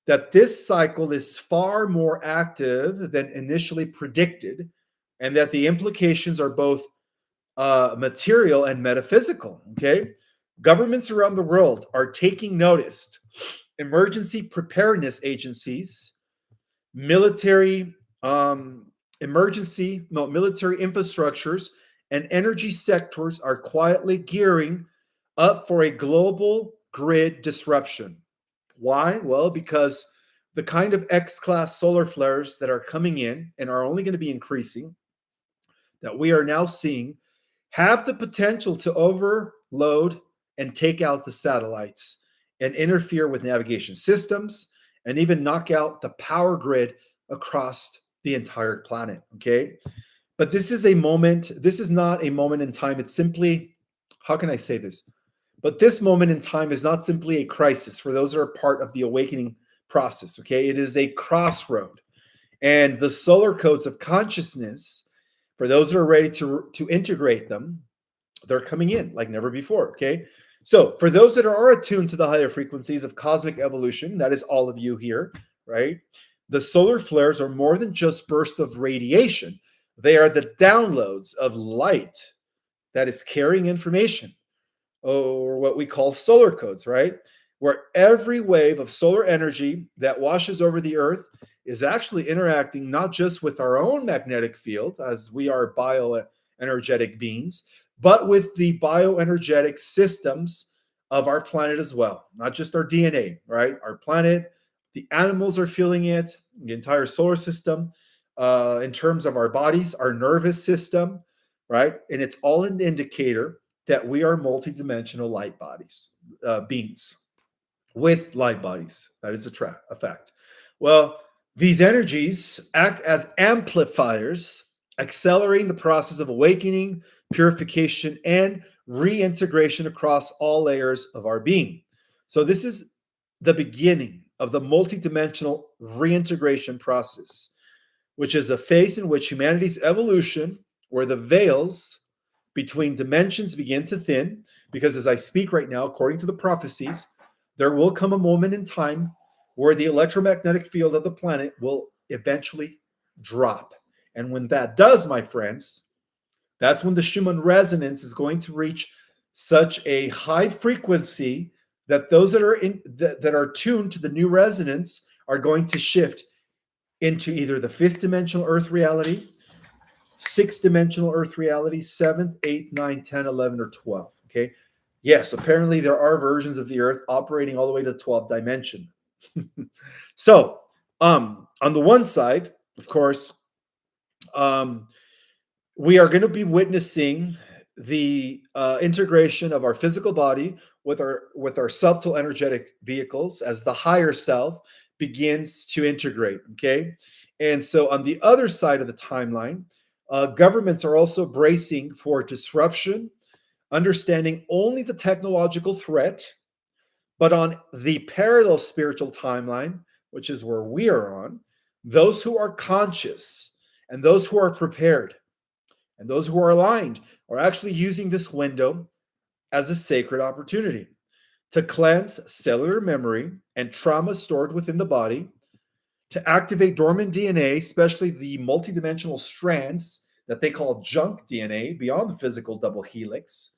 that this cycle is far more active than initially predicted, and that the implications are both material and metaphysical. Okay, governments around the world are taking notice. Emergency preparedness agencies, military military infrastructures, and energy sectors are quietly gearing up for a global grid disruption. Why? Well, because the kind of X-class solar flares that are coming in and are only going to be increasing, that we are now seeing, have the potential to overload and take out the satellites and interfere with navigation systems and even knock out the power grid across the entire planet. Okay. But this is not a moment in time. It's simply, how can I say this? But this moment in time is not simply a crisis for those that are part of the awakening process. Okay. It is a crossroad. And the solar codes of consciousness, for those that are ready to integrate them, they're coming in like never before. Okay. So for those that are attuned to the higher frequencies of cosmic evolution, that is all of you here, right? The solar flares are more than just bursts of radiation. They are the downloads of light that is carrying information, or what we call solar codes, right? Where every wave of solar energy that washes over the earth is actually interacting not just with our own magnetic field, as we are bioenergetic beings, but with the bioenergetic systems of our planet as well. Not just our DNA, right? Our planet, the animals are feeling it, the entire solar system, in terms of our bodies, our nervous system, right? And it's all an indicator that we are multidimensional light bodies, beings with light bodies. That is a fact. Well, these energies act as amplifiers, accelerating the process of awakening, purification, and reintegration across all layers of our being. So, this is the beginning of the multidimensional reintegration process, which is a phase in which humanity's evolution, where the veils between dimensions begin to thin, because as I speak right now, according to the prophecies, there will come a moment in time where the electromagnetic field of the planet will eventually drop. And when that does, my friends, that's when the Schumann resonance is going to reach such a high frequency that those that are tuned to the new resonance are going to shift into either the fifth dimensional earth reality, sixth dimensional earth reality, seventh, eighth, ninth, 10, 11, or 12. Okay. Yes, apparently there are versions of the earth operating all the way to the 12th dimension. So, on the one side, of course, we are going to be witnessing the integration of our physical body with our subtle energetic vehicles as the higher self begins to integrate. Okay. And so on the other side of the timeline, governments are also bracing for disruption, understanding only the technological threat, but on the parallel spiritual timeline, which is where we are on, those who are conscious and those who are prepared And those who are aligned are actually using this window as a sacred opportunity to cleanse cellular memory and trauma stored within the body, to activate dormant DNA, especially the multidimensional strands that they call junk DNA beyond the physical double helix,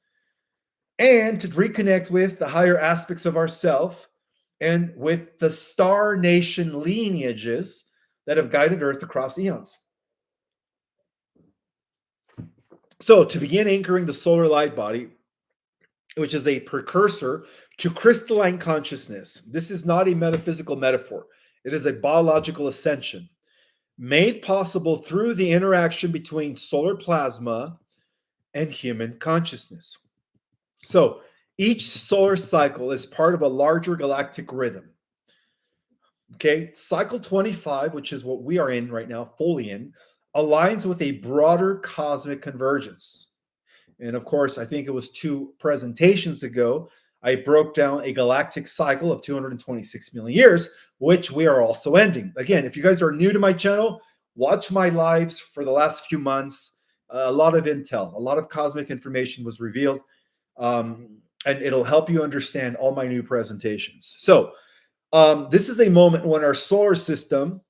and to reconnect with the higher aspects of ourself and with the star nation lineages that have guided Earth across eons. So, to begin anchoring the solar light body, which is a precursor to crystalline consciousness, this is not a metaphysical metaphor, it is a biological ascension made possible through the interaction between solar plasma and human consciousness. So, each solar cycle is part of a larger galactic rhythm. Okay, cycle 25, which is what we are in right now, fully in, aligns with a broader cosmic convergence. And of course, I think it was 2 presentations ago, I broke down a galactic cycle of 226 million years, which we are also ending. Again, if you guys are new to my channel, watch my lives for the last few months. A lot of intel, a lot of cosmic information was revealed, and it'll help you understand all my new presentations. So, this is a moment when our solar system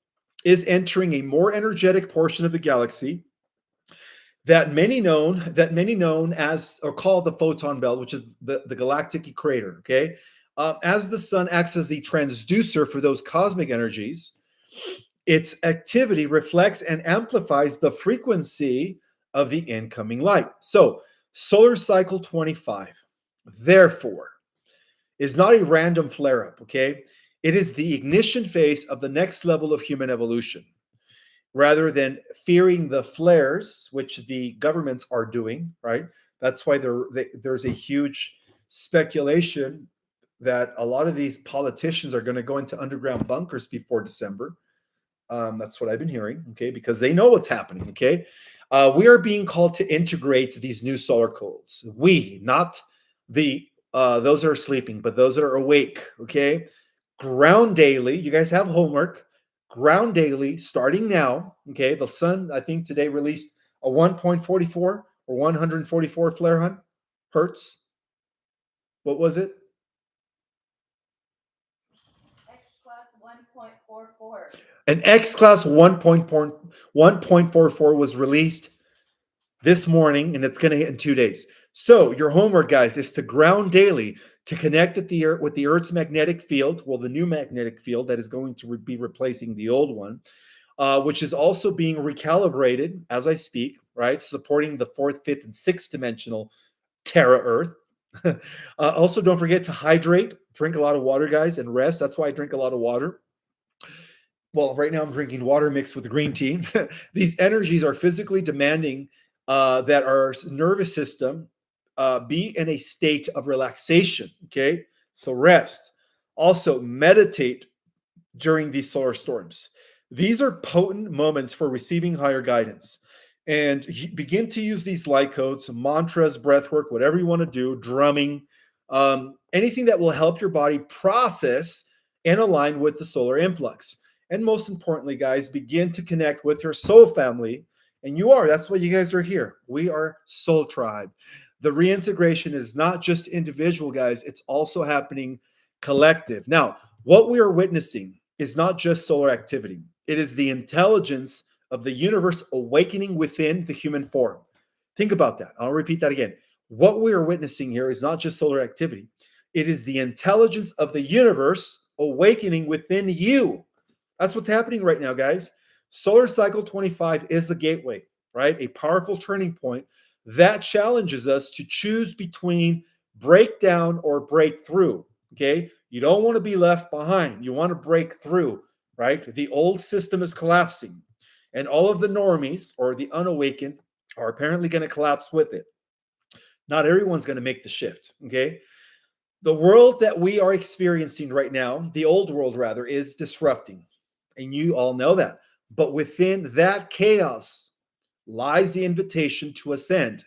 is entering a more energetic portion of the galaxy that many known as or call the photon belt, which is the galactic equator. Okay, as the sun acts as the transducer for those cosmic energies, its activity reflects and amplifies the frequency of the incoming light. So, solar cycle 25, therefore, is not a random flare up. Okay, it is the ignition phase of the next level of human evolution. Rather than fearing the flares, which the governments are doing, right? That's why there's a huge speculation that a lot of these politicians are going to go into underground bunkers before December. That's what I've been hearing, okay, because they know what's happening, okay? We are being called to integrate these new solar codes. We, not the those that are sleeping, but those that are awake, okay? Ground daily. You guys have homework. Ground daily, starting now. Okay, the sun, I think today released a 1.44 or 144 flare hertz. What was it? X class 1.44. An X class 1.44 was released this morning, and it's going to hit in 2 days. So your homework, guys, is to ground daily to connect at the with the Earth's magnetic field. Well, the new magnetic field that is going to be replacing the old one, which is also being recalibrated as I speak, right? Supporting the 4th, 5th, and 6th dimensional Terra Earth. Also, don't forget to hydrate, drink a lot of water, guys, and rest. That's why I drink a lot of water. Well, right now I'm drinking water mixed with green tea. These energies are physically demanding that our nervous system be in a state of relaxation. Okay, so rest. Also, meditate during these solar storms. These are potent moments for receiving higher guidance. And begin to use these light codes, mantras, breath work, whatever you want to do, drumming, anything that will help your body process and align with the solar influx. And most importantly, guys, begin to connect with your soul family. And that's why you guys are here. We are Soul Tribe. The reintegration is not just individual, guys, it's also happening collective. Now, what we are witnessing is not just solar activity, it is the intelligence of the universe awakening within the human form. Think about that. I'll repeat that again. What we are witnessing here is not just solar activity, it is the intelligence of the universe awakening within you. That's what's happening right now, guys. Solar cycle 25 is a gateway, right? A powerful turning point that challenges us to choose between breakdown or breakthrough. Okay, you don't want to be left behind. You want to break through, right? The old system is collapsing, and all of the normies or the unawakened are apparently going to collapse with it. Not everyone's going to make the shift. Okay, the world that we are experiencing right now, the old world rather, is disrupting, and you all know that. But within that chaos lies the invitation to ascend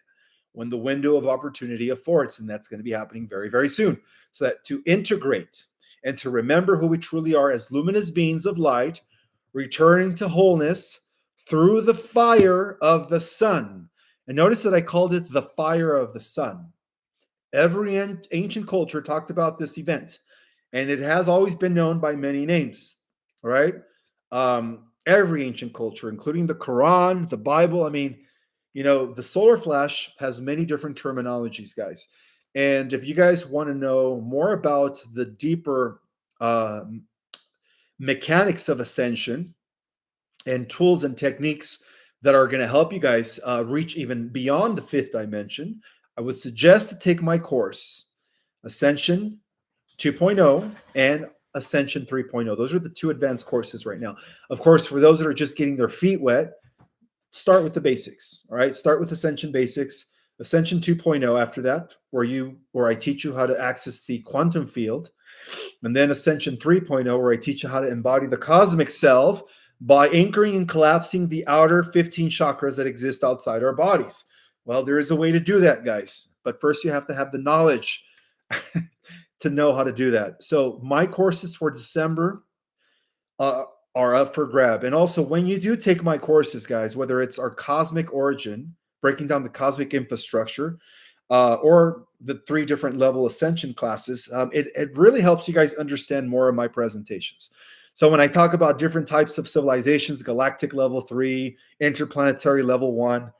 when the window of opportunity affords. And that's going to be happening very, very soon. So that to integrate and to remember who we truly are as luminous beings of light, returning to wholeness through the fire of the sun And notice that I called it the fire of the sun. Every ancient culture talked about this event, and it has always been known by many names. All right. Every ancient culture, including the Quran, the Bible. I mean, the solar flash has many different terminologies, guys. And if you guys want to know more about the deeper uh, mechanics of ascension and tools and techniques that are going to help you guys reach even beyond the fifth dimension, I would suggest to take my course, Ascension 2.0 and Ascension 3.0. Those are the two advanced courses right now. Of course, for those that are just getting their feet wet, start with the basics. All right, start with Ascension basics. Ascension 2.0 after that, where I teach you how to access the quantum field, and then Ascension 3.0, where I teach you how to embody the cosmic self by anchoring and collapsing the outer 15 chakras that exist outside our bodies. Well, there is a way to do that, guys, but first you have to have the knowledge to know how to do that. So my courses for December are up for grab. And also, when you do take my courses, guys, whether it's our cosmic origin, breaking down the cosmic infrastructure, or the 3 different level ascension classes, it really helps you guys understand more of my presentations. So when I talk about different types of civilizations, galactic level 3, interplanetary level 1,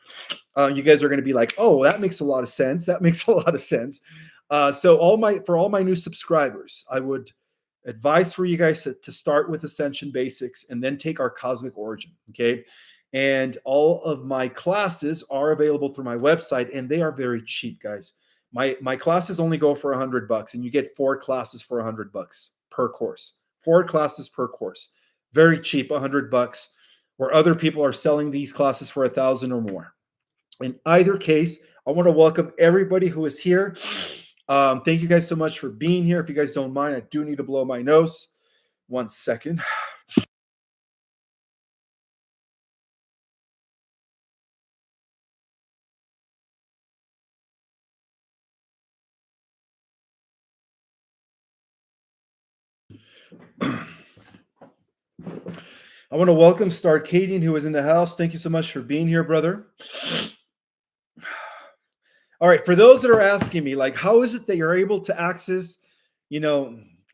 you guys are going to be like, oh, that makes a lot of sense. That makes a lot of sense. So for all my new subscribers, I would advise for you guys to start with Ascension Basics and then take our Cosmic Origin. Okay. And all of my classes are available through my website, and they are very cheap, guys. My classes only go for $100, and you get 4 classes for $100 per course. 4 classes per course. Very cheap, $100, where other people are selling these classes for $1,000 or more. In either case, I want to welcome everybody who is here. Thank you guys so much for being here. If you guys don't mind, I do need to blow my nose. 1 second. I want to welcome Starcadian, who is in the house. Thank you so much for being here, brother. All right, for those that are asking me, like, how is it that you're able to access,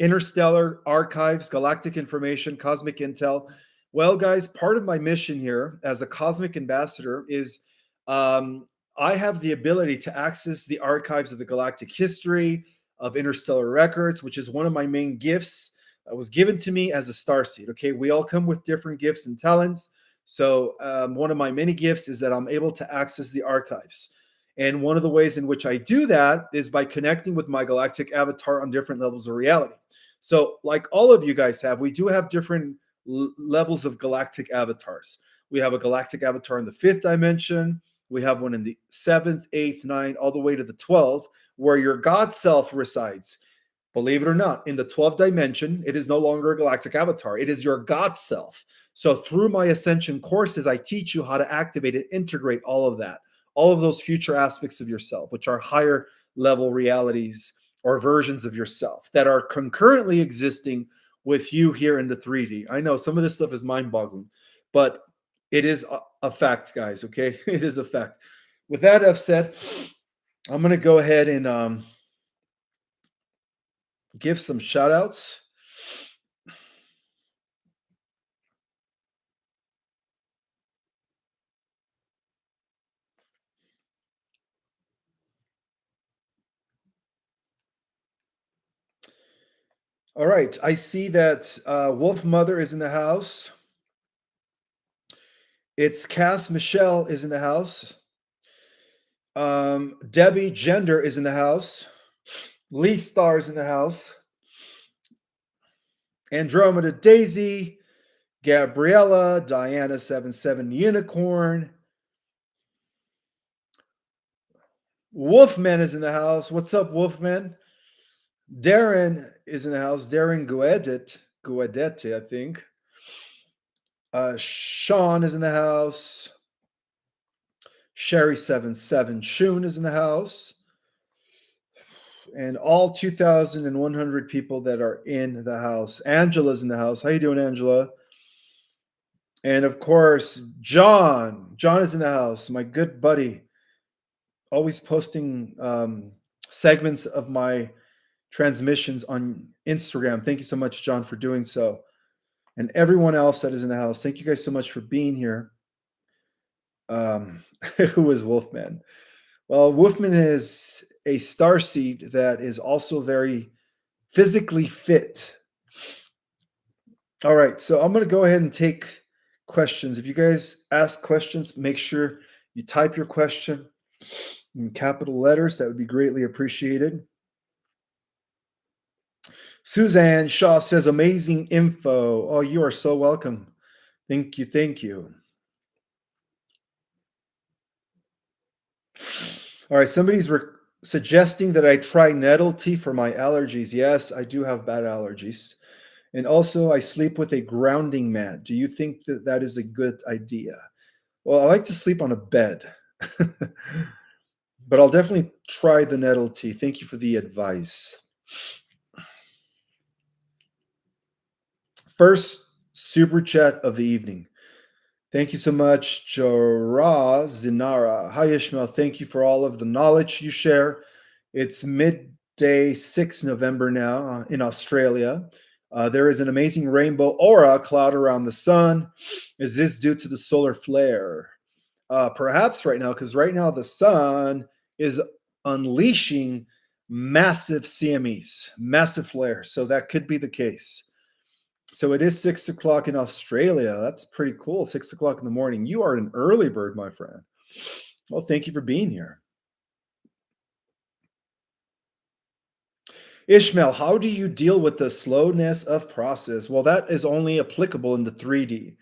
interstellar archives, galactic information, cosmic intel? Well, guys, part of my mission here as a cosmic ambassador is I have the ability to access the archives of the galactic history, of interstellar records, which is one of my main gifts that was given to me as a starseed. Okay, we all come with different gifts and talents. So one of my many gifts is that I'm able to access the archives. And one of the ways in which I do that is by connecting with my galactic avatar on different levels of reality. So, like all of you guys have, we do have different levels of galactic avatars. We have a galactic avatar in the 5th dimension. We have one in the 7th, 8th, 9th, all the way to the 12th, where your God self resides. Believe it or not, in the 12th dimension, it is no longer a galactic avatar. It is your God self. So through my Ascension courses, I teach you how to activate and integrate all of that, all of those future aspects of yourself, which are higher level realities or versions of yourself that are concurrently existing with you here in the 3D. I know some of this stuff is mind-boggling, but it is a fact, guys, okay? It is a fact. With that I've said, I'm going to go ahead and give some shout outs. All right. I see that Wolf Mother is in the house. It's Cass Michelle is in the house. Debbie Gender is in the house. Lee Star is in the house. Andromeda Daisy, Gabriella, Diana77 Unicorn. Wolfman is in the house. What's up, Wolfman? Darren is in the house. Darren Guedette, I think. Sean is in the house. Sherry77 Shun is in the house. And all 2,100 people that are in the house. Angela's in the house. How you doing, Angela? And of course, John. John is in the house, my good buddy. always posting segments of my transmissions on Instagram. Thank you so much, John, for doing so. And everyone else that is in the house, thank you guys so much for being here. Um, who is Wolfman? Well, Wolfman is a starseed that is also very physically fit. All right, so I'm going to go ahead and take questions. If you guys ask questions, make sure you type your question in capital letters. That would be greatly appreciated. Suzanne Shaw says, amazing info. Oh, you are so welcome. Thank you. Thank you. All right, somebody's suggesting that I try nettle tea for my allergies. Yes, I do have bad allergies. And also, I sleep with a grounding mat. Do you think that that is a good idea? Well, I like to sleep on a bed, but I'll definitely try the nettle tea. Thank you for the advice. First super chat of the evening. Thank you so much, Jara Zinara. Hi, Ishmael. Thank you for all of the knowledge you share. It's midday 6 November now in Australia. There is an amazing rainbow aura cloud around the sun. Is this due to the solar flare? Perhaps right now, because right now the sun is unleashing massive CMEs, massive flare. So that could be the case. So it is 6 o'clock in Australia. That's pretty cool. 6 o'clock in the morning. You are an early bird, my friend. Well, thank you for being here. Ishmael, how do you deal with the slowness of process? Well, that is only applicable in the 3D.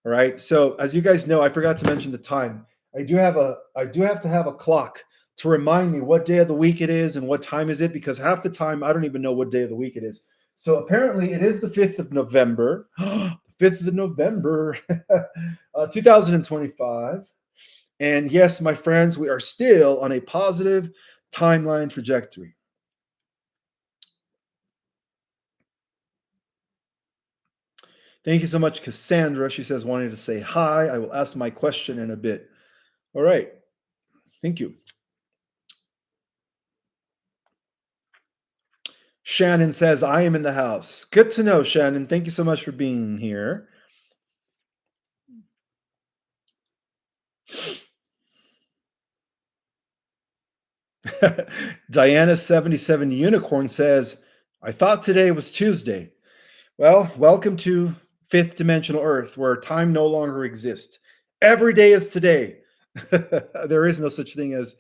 All right. So as you guys know, I forgot to mention the time. I do have to have a clock to remind me what day of the week it is and what time is it, because half the time I don't even know what day of the week it is. So apparently it is the 5th of November. 5th of November, 2025. And yes, my friends, we are still on a positive timeline trajectory. Thank you so much, Cassandra. She says, wanting to say hi. I will ask my question in a bit. All right. Thank you. Shannon says, I am in the house. Good to know, Shannon. Thank you so much for being here. Diana77 Unicorn says, I thought today was Tuesday. Well, welcome to fifth dimensional Earth, where time no longer exists. Every day is today. There is no such thing as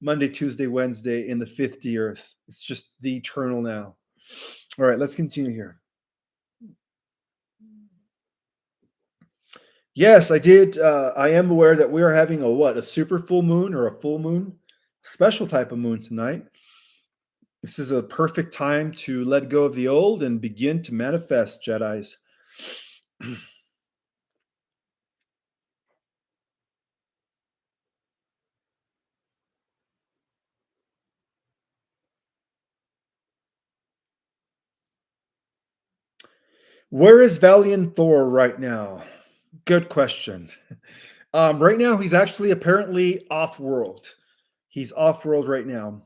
Monday, Tuesday, Wednesday in the fifth D Earth. It's just the eternal now. All right, let's continue here. Yes, I did. I am aware that we are having a what? A super full moon or a full moon? Special type of moon tonight. This is a perfect time to let go of the old and begin to manifest, Jedis. Where is Valiant Thor right now? Good question. Right now, he's actually apparently off world. He's off world right now.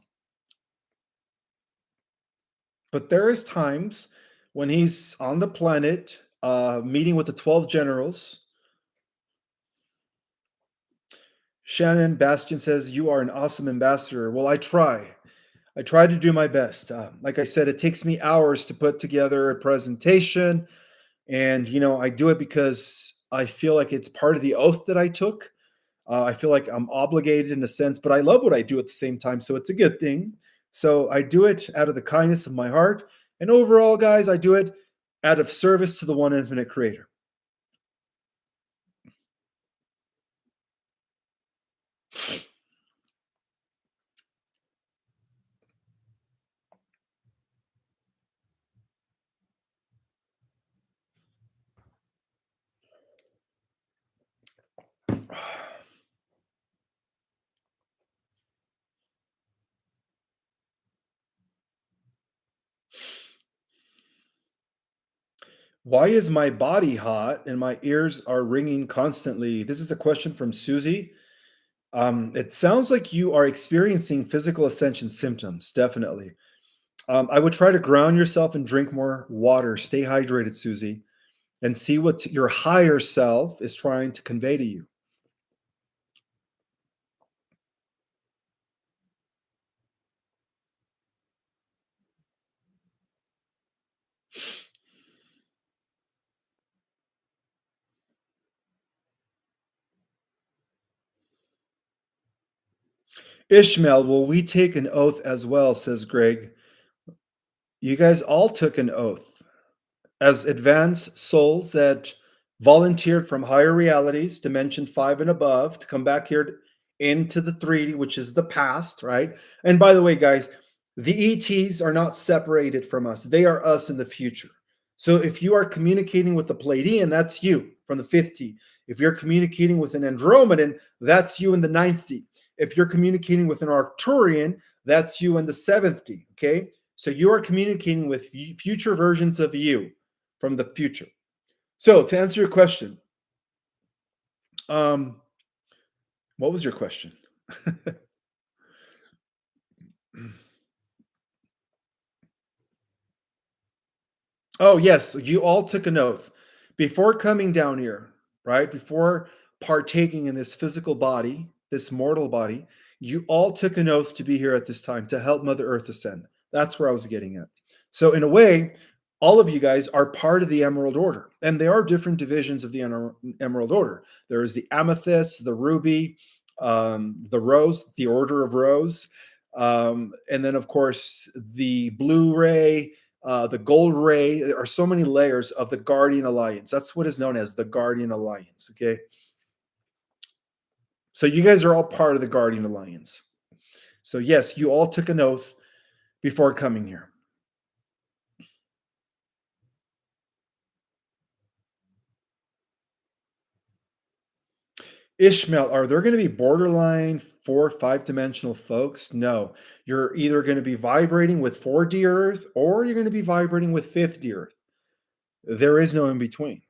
But there is times when he's on the planet, meeting with the 12 generals. Shannon Bastion says, you are an awesome ambassador. Well, I try. I try to do my best. Like I said, it takes me hours to put together a presentation. And, I do it because I feel like it's part of the oath that I took. I feel like I'm obligated in a sense, but I love what I do at the same time. So it's a good thing. So I do it out of the kindness of my heart. And overall, guys, I do it out of service to the one infinite creator. Why is my body hot and my ears are ringing constantly? This is a question from Susie. It sounds like you are experiencing physical ascension symptoms, definitely. I would try to ground yourself and drink more water. Stay hydrated, Susie, and see what your higher self is trying to convey to you. Ishmael, will we take an oath as well? Says Greg. You guys all took an oath as advanced souls that volunteered from higher realities, dimension five and above, to come back here into the 3D, which is the past, right? And by the way, guys, the ETs are not separated from us, they are us in the future. So if you are communicating with the Pleiadian, that's you from the 50. If you're communicating with an Andromedan, that's you in the 90. If you're communicating with an Arcturian, that's you in the 70. Okay. So you are communicating with future versions of you from the future. So to answer your question, um, what was your question? Oh, yes, you all took an oath before coming down here, right? Before partaking in this physical body, this mortal body, you all took an oath to be here at this time to help Mother Earth ascend. That's where I was getting at. So, in a way, all of you guys are part of the Emerald Order, and there are different divisions of the Emerald Order. There is the Amethyst, the Ruby, the Rose, the Order of Rose, and then, of course, the Blue Ray, the gold ray. There are so many layers of the Guardian Alliance. That's what is known as the Guardian Alliance. Okay. So you guys are all part of the Guardian Alliance. So, yes, you all took an oath before coming here. Ishmael, are there going to be borderline 4, 5 dimensional folks? No. You're either going to be vibrating with 4D Earth or you're going to be vibrating with 50 Earth. There is no in between.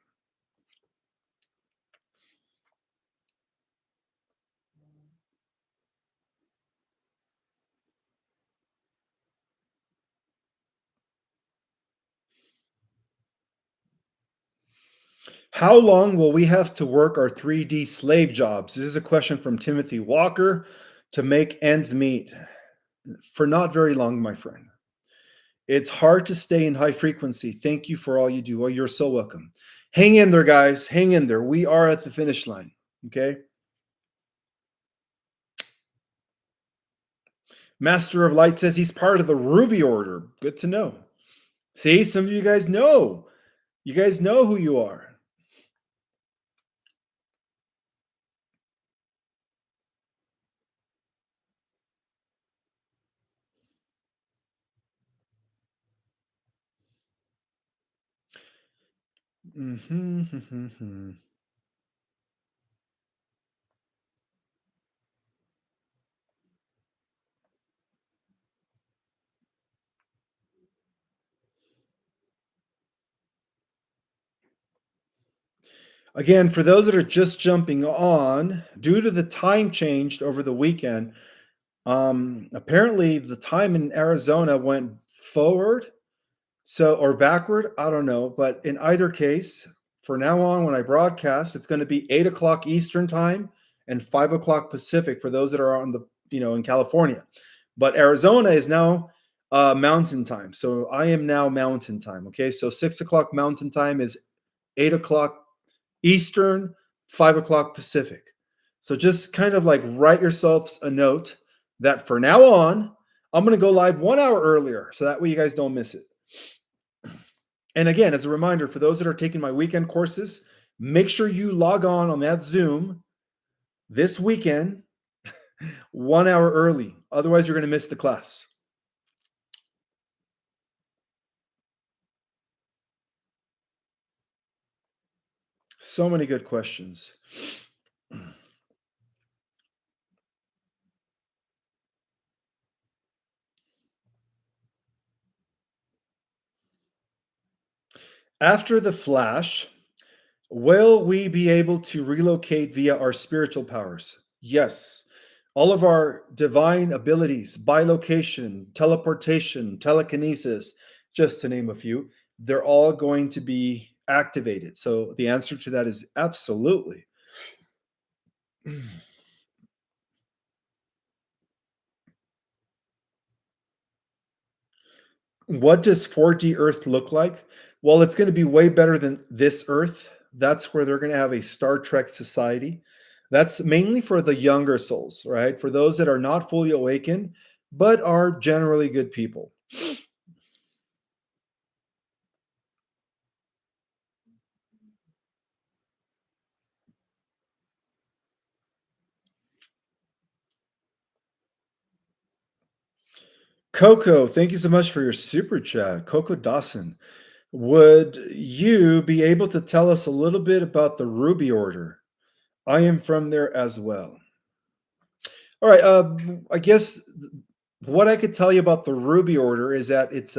How long will we have to work our 3D slave jobs? This is a question from Timothy Walker to make ends meet. For not very long, my friend. It's hard to stay in high frequency. Thank you for all you do. Well, you're so welcome. Hang in there, guys. Hang in there. We are at the finish line. Okay. Master of Light says he's part of the Ruby Order. Good to know. See, some of you guys know. You guys know who you are. Again, for those that are just jumping on, due to the time changed over the weekend, apparently the time in Arizona went forward, so or backward. I don't know, but in either case, for now on, when I broadcast, it's going to be 8 o'clock Eastern time and 5 o'clock Pacific for those that are on the in California. But Arizona is now Mountain time, so I am now Mountain time. Okay, so 6 o'clock Mountain time is 8 o'clock Eastern, 5 o'clock Pacific. So just kind of like write yourselves a note that for now on, I'm going to go live 1 hour earlier. So that way you guys don't miss it. And again, as a reminder, for those that are taking my weekend courses, make sure you log on that Zoom this weekend 1 hour early. Otherwise, you're going to miss the class. So many good questions. After the flash, will we be able to relocate via our spiritual powers? Yes. All of our divine abilities, bilocation, teleportation, telekinesis, just to name a few, they're all going to be activated. So the answer to that is absolutely. What does 4D Earth look like? Well, it's going to be way better than this Earth. That's where they're going to have a Star Trek society. That's mainly for the younger souls, right? For those that are not fully awakened, but are generally good people. Coco, thank you so much for your super chat. Coco Dawson. Would you be able to tell us a little bit about the Ruby Order? I am from there as well. All right. I guess what I could tell you about the Ruby Order is that its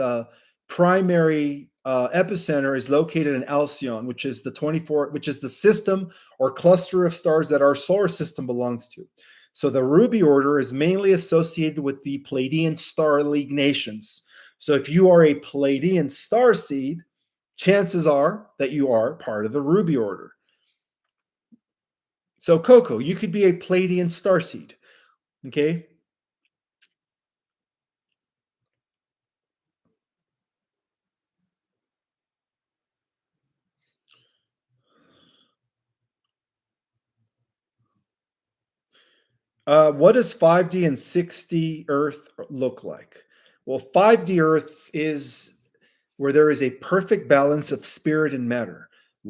primary epicenter is located in Alcyon, which is the 24, which is the system or cluster of stars that our solar system belongs to. So the Ruby Order is mainly associated with the Pleiadian Star League nations. So if you are a Pleiadian star seed, chances are that you are part of the Ruby Order. So Coco, you could be a Pleiadian star seed. Okay. What does 5D and 6D Earth look like? Well, 5D Earth is where there is a perfect balance of spirit and matter.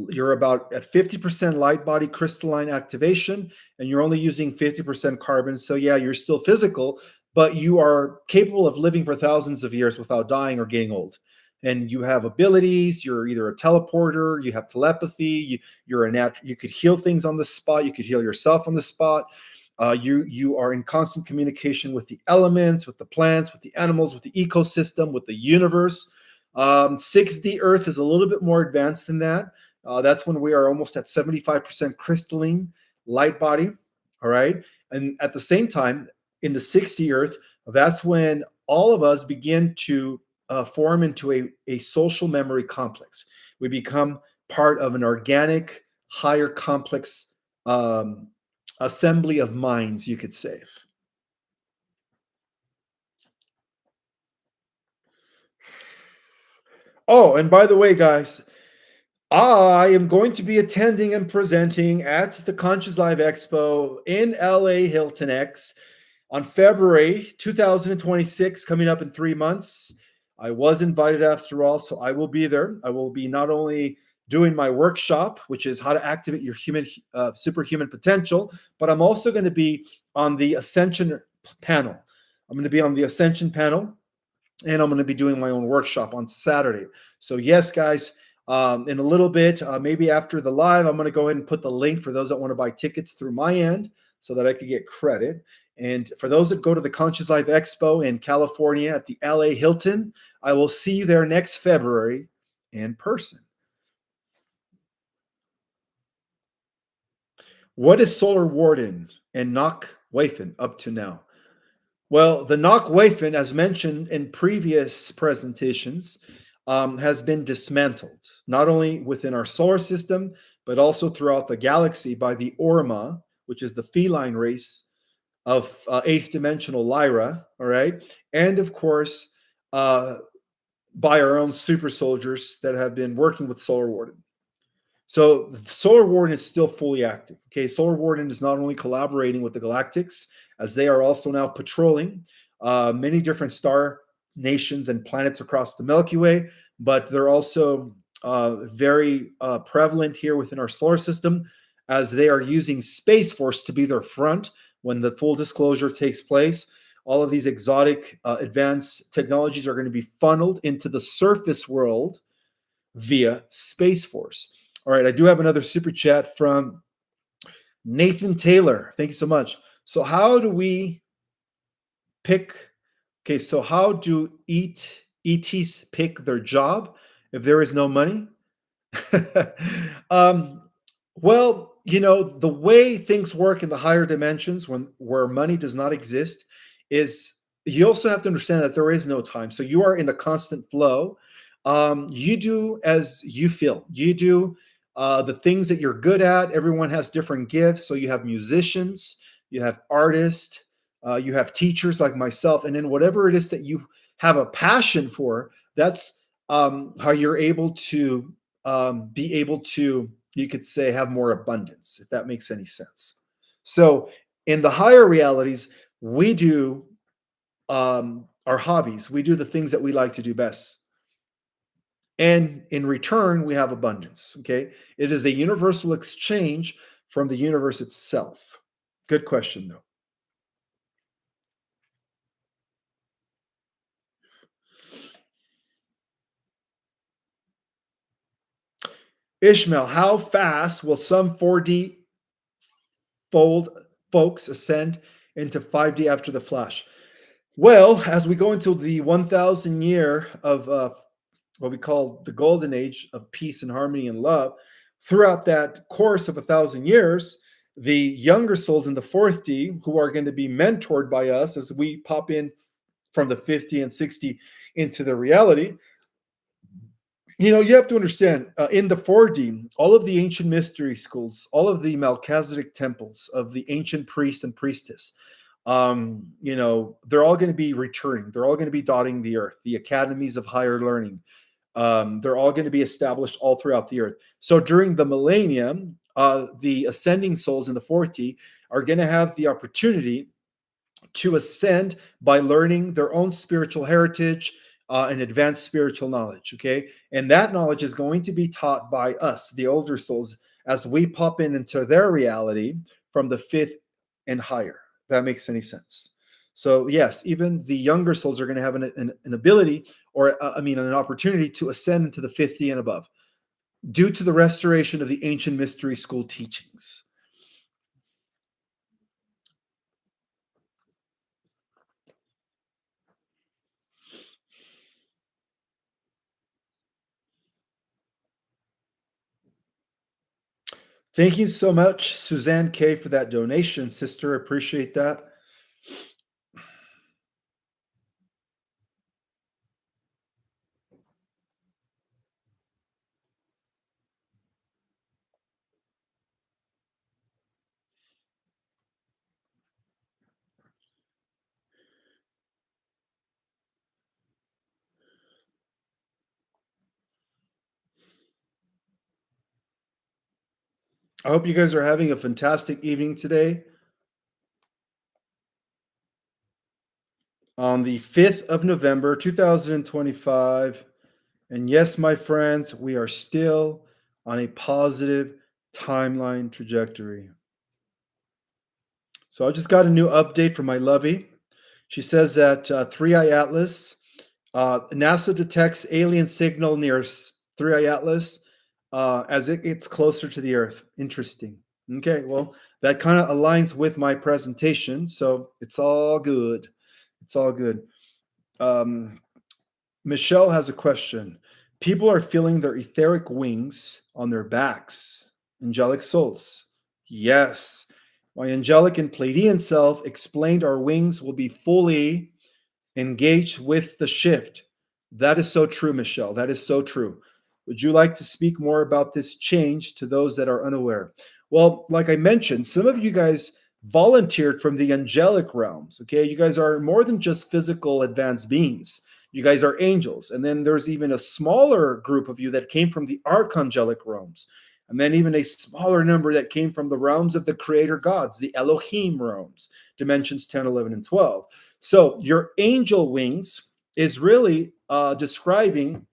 You're about at 50% light body crystalline activation, and you're only using 50% carbon. So, yeah, you're still physical, but you are capable of living for thousands of years without dying or getting old. And you have abilities. You're either a teleporter, you have telepathy, you're a natural, you could heal things on the spot, you could heal yourself on the spot. You are in constant communication with the elements, with the plants, with the animals, with the ecosystem, with the universe. 6D Earth is a little bit more advanced than that. That's when we are almost at 75% crystalline light body. All right. And at the same time, in the 6D Earth, that's when all of us begin to form into a social memory complex. We become part of an organic, higher complex assembly of minds, you could say. Oh, and by the way, guys, I am going to be attending and presenting at the Conscious Live Expo in LA Hilton X on February 2026, coming up in 3 months. I was invited after all, so I will be there. I will be not only doing my workshop, which is how to activate your human superhuman potential, but I'm also going to be on the Ascension panel. I'm going to be on the Ascension panel, and I'm going to be doing my own workshop on Saturday. So yes, guys, in a little bit, maybe after the live, I'm going to go ahead and put the link for those that want to buy tickets through my end so that I could get credit. And for those that go to the Conscious Life Expo in California at the LA Hilton, I will see you there next February in person. What is Solar Warden and Knock Wafen up to now? Well, the Knock Wafen, as mentioned in previous presentations, has been dismantled, not only within our solar system, but also throughout the galaxy by the Orma, which is the feline race of eighth dimensional Lyra, all right? And of course, by our own super soldiers that have been working with Solar Warden. So Solar Warden is still fully active. Okay, Solar Warden is not only collaborating with the Galactics, as they are also now patrolling many different star nations and planets across the Milky Way, but they're also very prevalent here within our solar system, as they are using Space Force to be their front when the full disclosure takes place. All of these exotic advanced technologies are going to be funneled into the surface world via Space Force. All right, I do have another super chat from Nathan Taylor. Thank you so much. So, how do we pick? Okay, so how do ETs pick their job if there is no money? um, well, the way things work in the higher dimensions when where money does not exist is you also have to understand that there is no time. So you are in the constant flow. You do as you feel. You do the things that you're good at. Everyone has different gifts. So you have musicians, you have artists, you have teachers like myself, and then whatever it is that you have a passion for, that's how you're able to be able to, you could say, have more abundance, if that makes any sense. So in the higher realities, we do our hobbies, we do the things that we like to do best. And in return, we have abundance. Okay. It is a universal exchange from the universe itself. Good question, though. Ishmael, how fast will some 4D fold folks ascend into 5D after the flash? Well, as we go into the 1,000 year of what we call the golden age of peace and harmony and love, throughout that course of 1,000 years, the younger souls in the fourth D who are going to be mentored by us as we pop in from the 50 and 60 into the reality. You have to understand in the 4D, all of the ancient mystery schools, all of the Melchizedek temples of the ancient priest and priestess, they're all going to be returning. They're all going to be dotting the earth. The academies of higher learning, they're all going to be established all throughout the earth. So during the millennium, the ascending souls in the 4D are going to have the opportunity to ascend by learning their own spiritual heritage and advanced spiritual knowledge. Okay. And that knowledge is going to be taught by us, the older souls, as we pop in into their reality from the fifth and higher. That makes any sense. So, yes, even the younger souls are going to have an ability, or an opportunity to ascend into the 50 and above due to the restoration of the ancient mystery school teachings. Thank you so much, Suzanne K, for that donation, sister. Appreciate that. I hope you guys are having a fantastic evening today on the 5th of November, 2025. And yes, my friends, we are still on a positive timeline trajectory. So I just got a new update from my lovey. She says that 3i Atlas, NASA detects alien signal near 3i Atlas as it gets closer to the Earth. Interesting. Okay, well, that kind of aligns with my presentation, so it's all good. It's all good. Um, Michelle has a question. People are feeling their etheric wings on their backs. Angelic souls. Yes. My angelic and Pleiadian self explained our wings will be fully engaged with the shift. That is so true, Michelle. That is so true. Would you like to speak more about this change to those that are unaware? Well, like I mentioned, some of you guys volunteered from the angelic realms. Okay. You guys are more than just physical advanced beings. You guys are angels. And then there's even a smaller group of you that came from the archangelic realms. And then even a smaller number that came from the realms of the creator gods, the Elohim realms, dimensions 10, 11, and 12. So your angel wings is really describing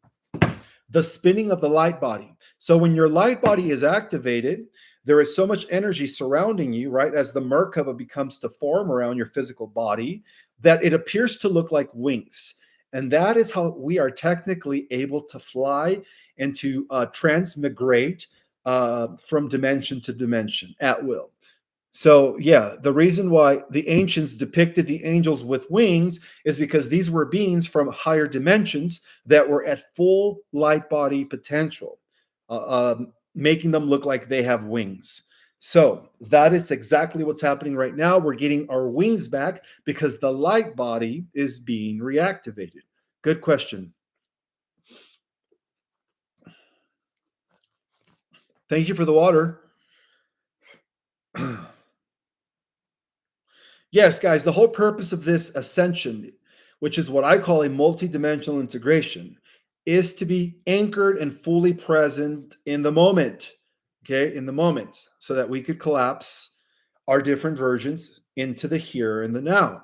the spinning of the light body. So when your light body is activated, there is so much energy surrounding you, right? As the Merkaba becomes to form around your physical body, that it appears to look like wings. And that is how we are technically able to fly and to transmigrate from dimension to dimension at will. So, yeah, the reason why the ancients depicted the angels with wings is because these were beings from higher dimensions that were at full light body potential, making them look like they have wings. So that is exactly what's happening right now. We're getting our wings back because the light body is being reactivated. Good question. Thank you for the water. Yes, guys, the whole purpose of this ascension, which is what I call a multidimensional integration, is to be anchored and fully present in the moment. Okay, in the moment, so that we could collapse our different versions into the here and the now.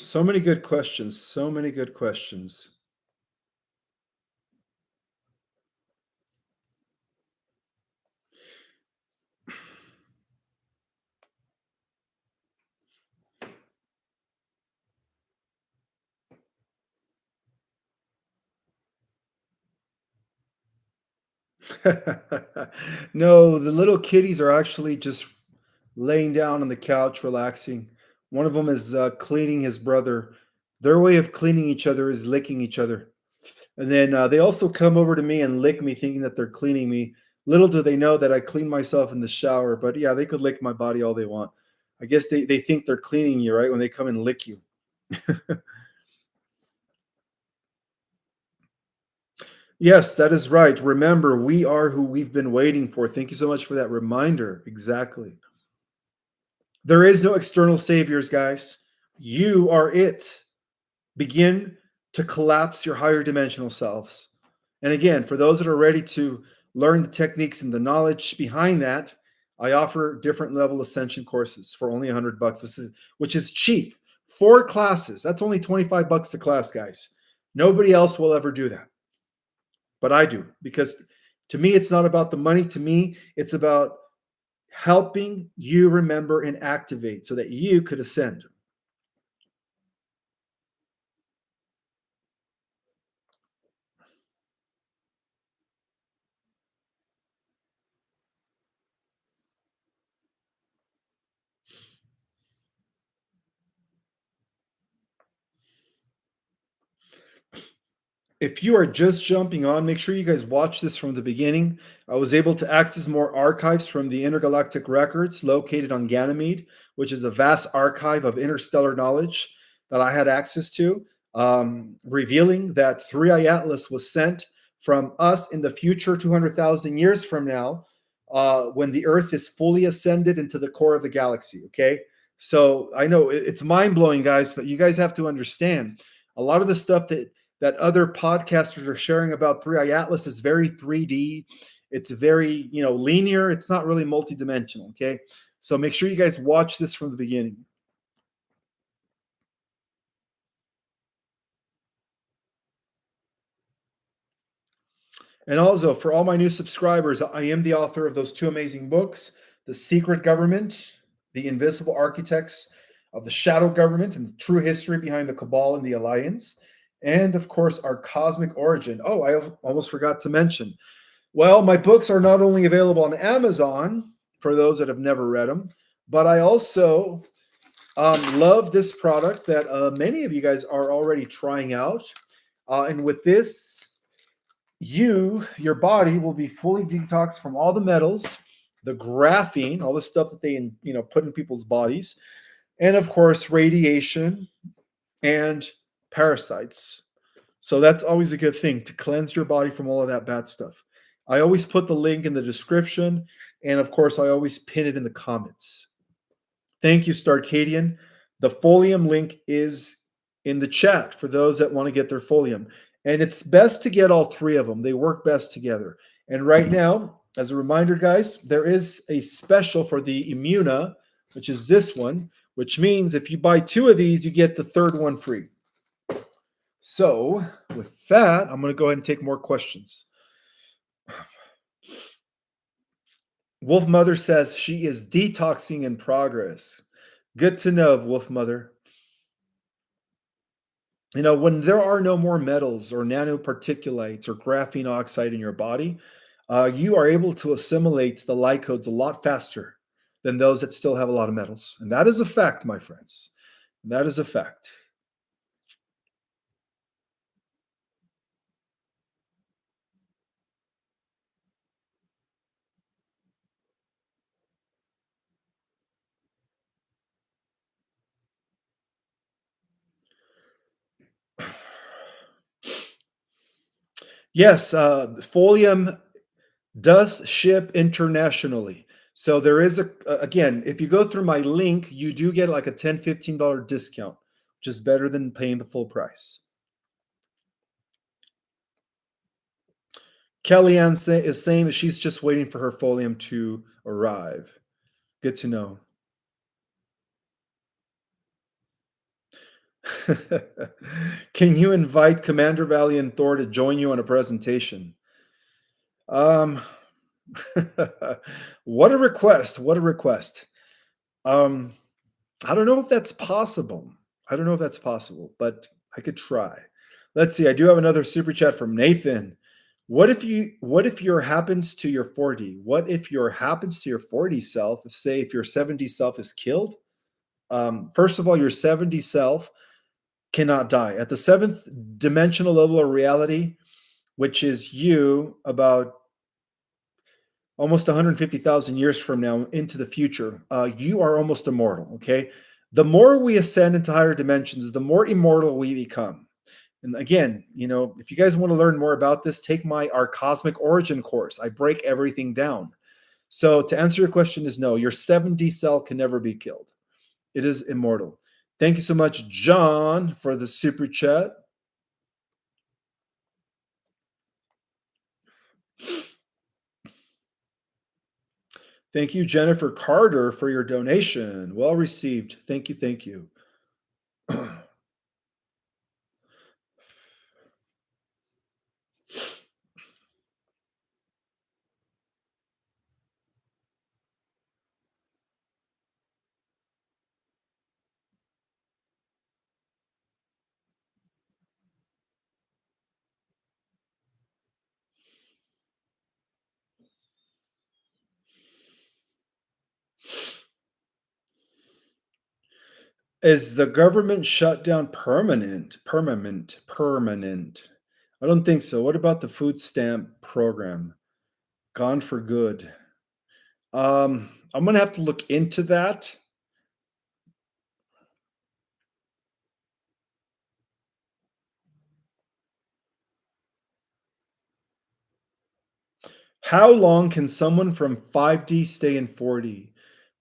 So many good questions. So many good questions. No, the little kitties are actually just laying down on the couch, relaxing. One of them is cleaning his brother. Their way of cleaning each other is licking each other. And then they also come over to me and lick me, thinking that they're cleaning me. Little do they know that I clean myself in the shower. But yeah, they could lick my body all they want. I guess they think they're cleaning you, right? When they come and lick you. Yes, that is right. Remember, we are who we've been waiting for. Thank you so much for that reminder. Exactly. There is no external saviors, guys. You are it. Begin to collapse your higher dimensional selves. And again, for those that are ready to learn the techniques and the knowledge behind that, I offer different level ascension courses for only $100, which is cheap. 4 classes. That's only $25 a class, guys. Nobody else will ever do that. But I do, because to me, it's not about the money. To me, it's about helping you remember and activate so that you could ascend. If you are just jumping on, make sure you guys watch this from the beginning. I was able to access more archives from the intergalactic records located on Ganymede, which is a vast archive of interstellar knowledge that I had access to, revealing that 3i Atlas was sent from us in the future 200,000 years from now, when the Earth is fully ascended into the core of the galaxy. Okay. So I know it's mind blowing, guys, but you guys have to understand a lot of the stuff that other podcasters are sharing about 3i Atlas is very 3D. It's very, linear. It's not really multidimensional. Okay. So make sure you guys watch this from the beginning. And also, for all my new subscribers, I am the author of those 2 amazing books: The Secret Government, The Invisible Architects of the Shadow Government, and the True History Behind the Cabal and the Alliance. And of course, Our Cosmic Origin. Oh, I almost forgot to mention. Well, my books are not only available on Amazon for those that have never read them, but I also love this product that many of you guys are already trying out. And with this, your body will be fully detoxed from all the metals, the graphene, all the stuff that they put in people's bodies, and of course radiation and parasites. So that's always a good thing, to cleanse your body from all of that bad stuff. I always put the link in the description, and of course I always pin it in the comments. Thank you, Starcadian. The Folium link is in the chat for those that want to get their Folium. And it's best to get all 3 of them. They work best together. And right now, as a reminder, guys, there is a special for the Immuna, which is this one, which means if you buy 2 of these, you get the 3rd one free. So, with that, I'm going to go ahead and take more questions. Wolf Mother says she is detoxing in progress. Good to know, Wolf Mother. You know, when there are no more metals or nanoparticulates or graphene oxide in your body, you are able to assimilate the light codes a lot faster than those that still have a lot of metals. And that is a fact, my friends. That is a fact. Yes, Folium does ship internationally. So there is again, if you go through my link, you do get like a $10, $15 discount, which is better than paying the full price. Kellyanne is saying that she's just waiting for her folium to arrive. Good to know. Can you invite Commander Valley and Thor to join you on a presentation? Um, what a request! What a request! Um, I don't know if that's possible. I don't know if that's possible, but I could try. Let's see. I do have another super chat from Nathan. What if your happens to your 40? What if your happens to your 40 self? If say if your 70 self is killed? First of all, your 70 self cannot die. At the seventh dimensional level of reality, which is you about almost 150,000 years from now into the future, you are almost immortal. Okay. The more we ascend into higher dimensions, the more immortal we become. And again, you know, if you guys want to learn more about this, take our cosmic origin course. I break everything down. So to answer your question is no, your 7D cell can never be killed. It is immortal. Thank you so much, John, for the super chat. Thank you, Jennifer Carter, for your donation. Well received. Thank you. Thank you. Is the government shutdown permanent? Permanent. Permanent. I don't think so. What about the food stamp program? Gone for good. I'm gonna have to look into that. How long can someone from 5D stay in 4D?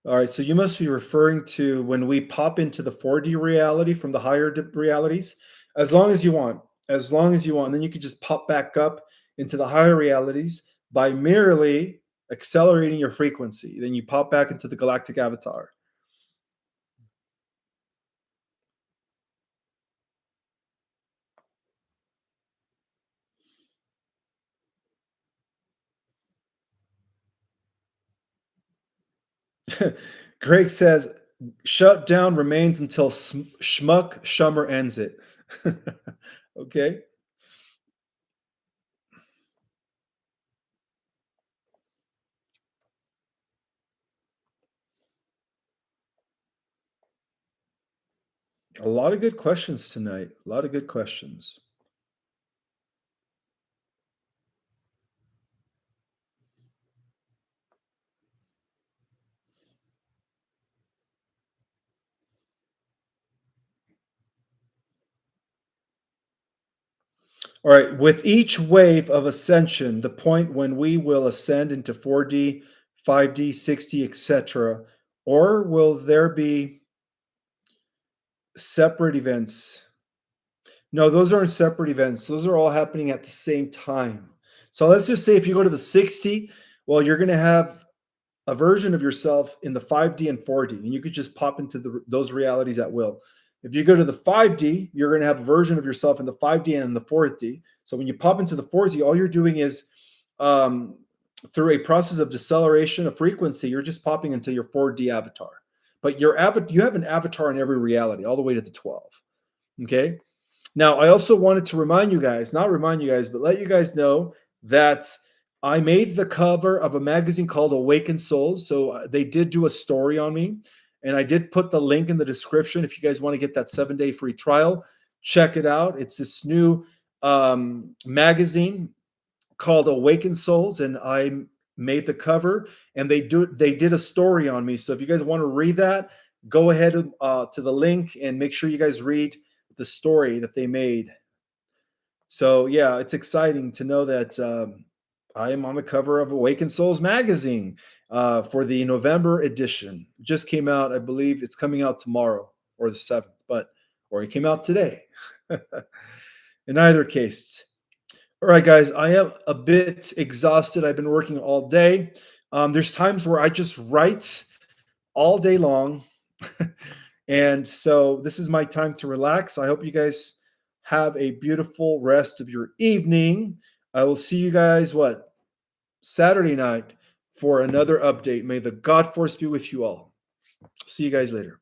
All right, so you must be referring to when we pop into the 4D reality from the higher realities. As long as you want, as long as you want, then you can just pop back up into the higher realities by merely accelerating your frequency. Then you pop back into the galactic avatar. Greg says, shutdown remains until Schmuck Shummer ends it. Okay. A lot of good questions tonight. A lot of good questions. All right. With each wave of ascension, the point when we will ascend into 4D, 5D, 6D, etc., or will there be separate events? No, those aren't separate events. Those are all happening at the same time. So let's just say if you go to the 60, well, you're going to have a version of yourself in the 5D and 4D, and you could just pop into those realities at will. If you go to the 5D, you're going to have a version of yourself in the 5D and in the 4D. So when you pop into the 4D, all you're doing is through a process of deceleration of frequency, you're just popping into your 4D avatar. But you have an avatar in every reality, all the way to the 12. Okay. Now, I also wanted to remind you guys, not remind you guys, but let you guys know that I made the cover of a magazine called Awaken Souls. So they did do a story on me. And I did put the link in the description if you guys want to get that 7-day free trial. Check it out. It's this new magazine called Awaken Souls, and I made the cover. And they did a story on me. So if you guys want to read that, go ahead to the link and make sure you guys read the story that they made. So yeah, it's exciting to know that I am on the cover of Awaken Souls magazine for the November edition. It just came out, I believe it's coming out tomorrow or the 7th, or it came out today. In either case. All right, guys, I am a bit exhausted. I've been working all day. There's times where I just write all day long. And so this is my time to relax. I hope you guys have a beautiful rest of your evening. I will see you guys, Saturday night for another update. May the God Force be with you all. See you guys later.